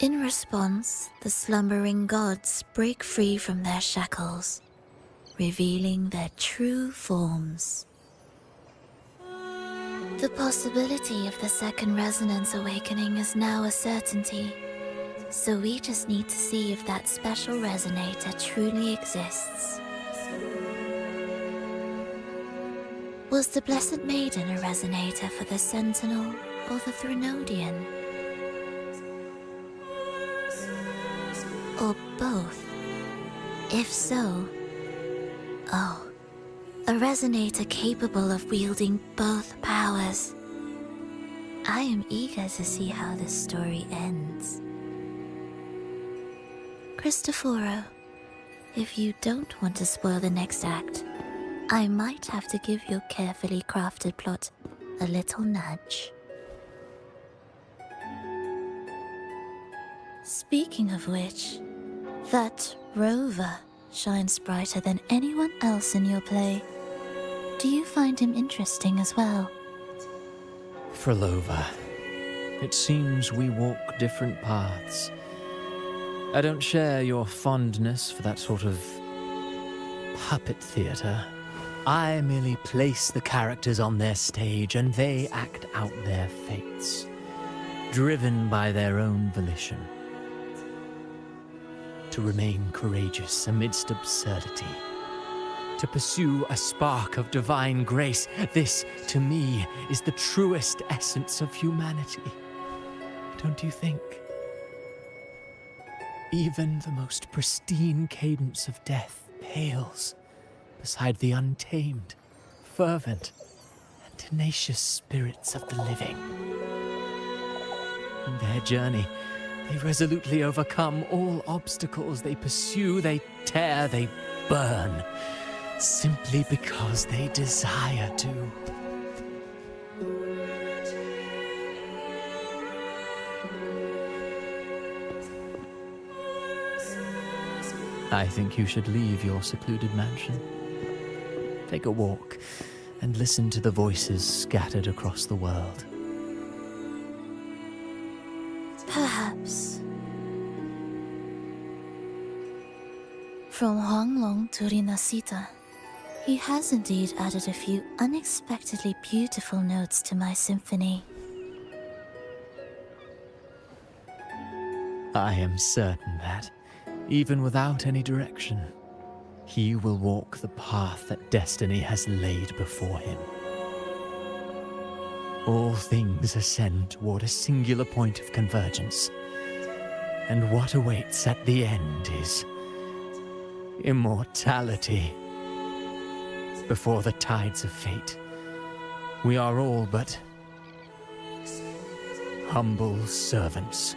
In response, the slumbering gods break free from their shackles, revealing their true forms. The possibility of the second resonance awakening is now a certainty, so we just need to see if that special resonator truly exists. Was the Blessed Maiden a resonator for the Sentinel or the Threnodian? Or both? If so, oh, a resonator capable of wielding both powers. I am eager to see how this story ends. Cristoforo, if you don't want to spoil the next act, I might have to give your carefully crafted plot a little nudge. Speaking of which, that rover shines brighter than anyone else in your play. Do you find him interesting as well? Frolova, it seems we walk different paths. I don't share your fondness for that sort of puppet theater. I merely place the characters on their stage and they act out their fates, driven by their own volition. To remain courageous amidst absurdity, to pursue a spark of divine grace, this, to me, is the truest essence of humanity. Don't you think? Even the most pristine cadence of death pales beside the untamed, fervent, and tenacious spirits of the living. In their journey, they resolutely overcome all obstacles. They pursue, they tear, they burn, simply because they desire to. I think you should leave your secluded mansion. Take a walk and listen to the voices scattered across the world. Perhaps. From Huanglong to Rinascita, he has indeed added a few unexpectedly beautiful notes to my symphony. I am certain that, even without any direction, he will walk the path that destiny has laid before him. All things ascend toward a singular point of convergence, and what awaits at the end is immortality. Before the tides of fate, we are all but humble servants.